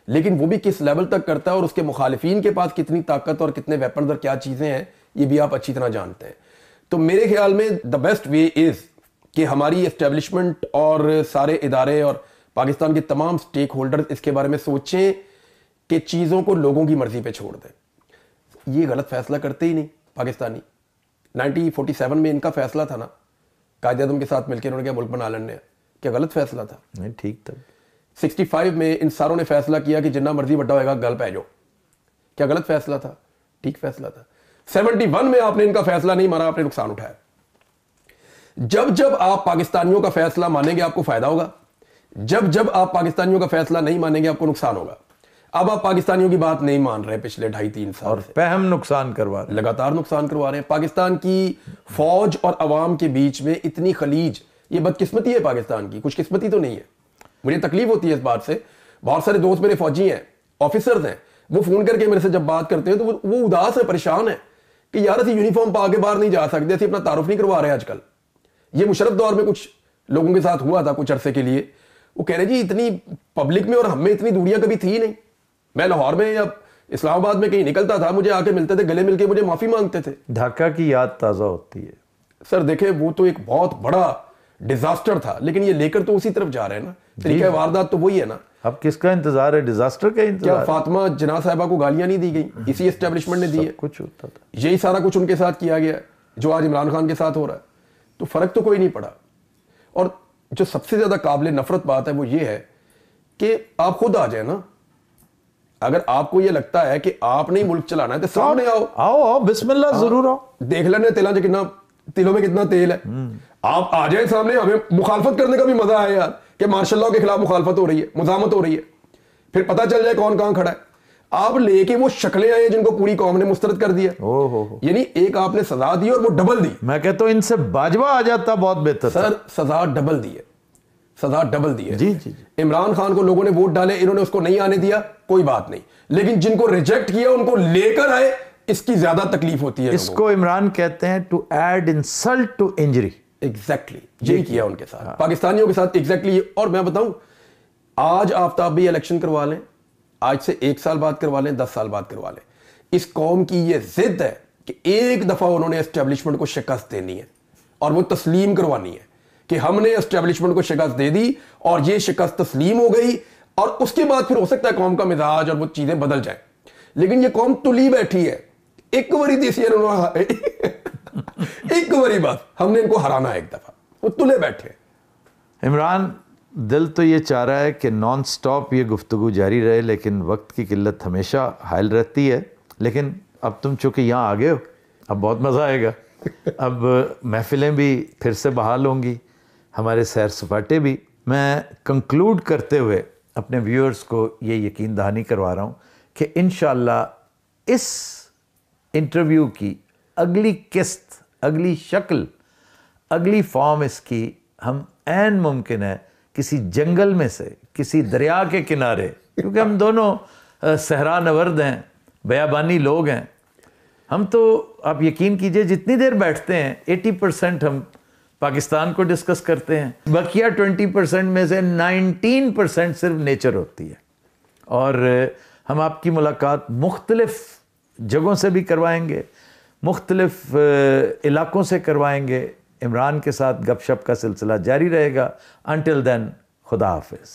Speaker 2: लेकिन वो भी किस लेवल तक करता है और उसके मुखालिफिन के पास कितनी ताकत और कितने वेपन और क्या चीजें हैं, ये भी आप अच्छी तरह जानते हैं। तो मेरे ख्याल में द बेस्ट वे इज कि हमारी एस्टेब्लिशमेंट और सारे इदारे और पाकिस्तान के तमाम स्टेक होल्डर इसके बारे में सोचें कि चीज़ों को लोगों की मर्जी पे छोड़ दें। ये गलत फैसला करते ही नहीं पाकिस्तानी। 1947 में इनका फैसला था ना, कायदे-ए-आज़म के साथ मिलकर उन्होंने क्या मुल्क बना लेने, क्या गलत फैसला था?
Speaker 1: नहीं, ठीक था।
Speaker 2: 65 में इन सारों ने फैसला किया कि जितना मर्जी बड़ा होएगा गल पै जाओ, क्या गलत फैसला था? ठीक फैसला था। 71 में आपने इनका फैसला नहीं माना, आपने नुकसान उठाया। जब जब आप पाकिस्तानियों का फैसला मानेंगे आपको फायदा होगा, जब जब आप पाकिस्तानियों का फैसला नहीं मानेंगे आपको नुकसान होगा। अब आप पाकिस्तानियों की बात नहीं मान रहे पिछले 2.5-3 साल
Speaker 1: और पहम नुकसान करवा रहे हैं,
Speaker 2: लगातार नुकसान करवा रहे हैं। पाकिस्तान की फौज और अवाम के बीच में इतनी खलीज, ये बदकिस्मती है पाकिस्तान की, खुशकिस्मती तो नहीं है। मुझे तकलीफ होती है इस बात से। बहुत सारे दोस्त मेरे फौजी हैं, ऑफिसर्स हैं, वो फोन करके मेरे से जब बात करते हैं तो वो उदास है, परेशान है कि यार असं यूनिफॉर्म पा के बाहर नहीं जा सकते, असं अपना तारुफ नहीं करवा रहे आजकल। ये मुशर्रफ दौर में कुछ लोगों के साथ हुआ था कुछ अरसे के लिए, वो कह रहे जी इतनी पब्लिक में और हम में इतनी दूरियां कभी थी नहीं। मैं लाहौर में या इस्लामाबाद में कहीं निकलता था, मुझे आके मिलते थे, गले मिलके मुझे माफी मांगते थे।
Speaker 1: ढाका की याद ताजा होती है।
Speaker 2: सर देखे, वो तो एक बहुत बड़ा डिजास्टर था, लेकिन ये लेकर तो उसी तरफ जा रहे हैं ना, तरीका वारदात तो वही है ना।
Speaker 1: अब किसका इंतजार है? डिजास्टर का इंतजार?
Speaker 2: क्या फातिमा जिन्ना साहिबा को गालियां नहीं दी गई? इसी एस्टेब्लिशमेंट ने दी है।
Speaker 1: कुछ होता था,
Speaker 2: यही सारा कुछ उनके साथ किया गया जो आज इमरान खान के साथ हो रहा है। तो फर्क तो कोई नहीं पड़ा। और जो सबसे ज्यादा काबिल नफरत बात है वो ये है कि आप खुद आ जाए ना। अगर आपको ये लगता है कि आप नहीं मुल्क चलाना है तो सामने आओ,
Speaker 1: आओ बिस्मिल्लाह, जरूर आओ,
Speaker 2: देख लेने तिलों में कितना तेल है। आप आ जाए सामने, हमें मुखालफत करने का भी मजा है यार कि मार्शल लॉ के खिलाफ मुखालफत हो रही है, मुजामत हो रही है, फिर पता चल जाए कौन कहां खड़ा है। आप लेके वो शक्लें आए जिनको पूरी कौम ने मुस्तरद कर दिया। यानी एक आपने सजा दी और वो डबल दी।
Speaker 1: मैं कहता हूं इनसे बाजवा आ जाता बहुत बेहतर।
Speaker 2: सर सजा डबल दी है, सजा डबल दी है।
Speaker 1: जी जी जी।
Speaker 2: इमरान खान को लोगों ने वोट डाले, इन्होंने उसको नहीं आने दिया, कोई बात नहीं, लेकिन जिनको रिजेक्ट किया उनको लेकर आए, इसकी ज्यादा तकलीफ होती है।
Speaker 1: इसको इमरान कहते हैं to add insult to injury.
Speaker 2: Exactly यही किया उनके साथ, पाकिस्तानियों के साथ एग्जैक्टली। और मैं बताऊं, आज आफ्ताब भी इलेक्शन करवा लें, आज से 1 साल बाद करवा लें, 10 साल बाद करवा लें, इस कौम की ये जिद है कि एक दफा उन्होंने एस्टेब्लिशमेंट को शिकस्त देनी है और वो तस्लीम करवानी है कि हमने एस्टेब्लिशमेंट को शिकस्त दे दी और ये शिकस्त तस्लीम हो गई। और उसके बाद फिर हो सकता है कौम का मिजाज और वो चीजें बदल जाए, लेकिन ये कौम तुली बैठी है। एक बारी देसी एक बारी बात हमने इनको हराना है, एक दफा वो तुले बैठे।
Speaker 1: इमरान, दिल तो ये चाह रहा है कि नॉन स्टॉप ये गुफ्तगू जारी रहे, लेकिन वक्त की किल्लत हमेशा हायल रहती है। लेकिन अब तुम चूंकि यहाँ आ गए हो, अब बहुत मज़ा आएगा। अब महफिलें भी फिर से बहाल होंगी, हमारे सैर सपाटे भी। मैं कंक्लूड करते हुए अपने व्यूअर्स को ये यकीन दहानी करवा रहा हूँ कि इंशाअल्लाह इस इंटरव्यू की अगली किस्त, अगली शक्ल, अगली फॉर्म इसकी हम ऐन मुमकिन है किसी जंगल में से, किसी दरिया के किनारे, क्योंकि हम दोनों सहरा नवर्द हैं, बयाबानी लोग हैं। हम तो आप यकीन कीजिए जितनी देर बैठते हैं 80% हम पाकिस्तान को डिस्कस करते हैं, बकिया 20% में से 19% सिर्फ नेचर होती है। और हम आपकी मुलाकात मुख्तलिफ जगहों से भी करवाएंगे, मुख्तलिफ इलाकों से करवाएंगे। इमरान के साथ गपशप का सिलसिला जारी रहेगा। अंटिल देन, खुदा हाफिज़।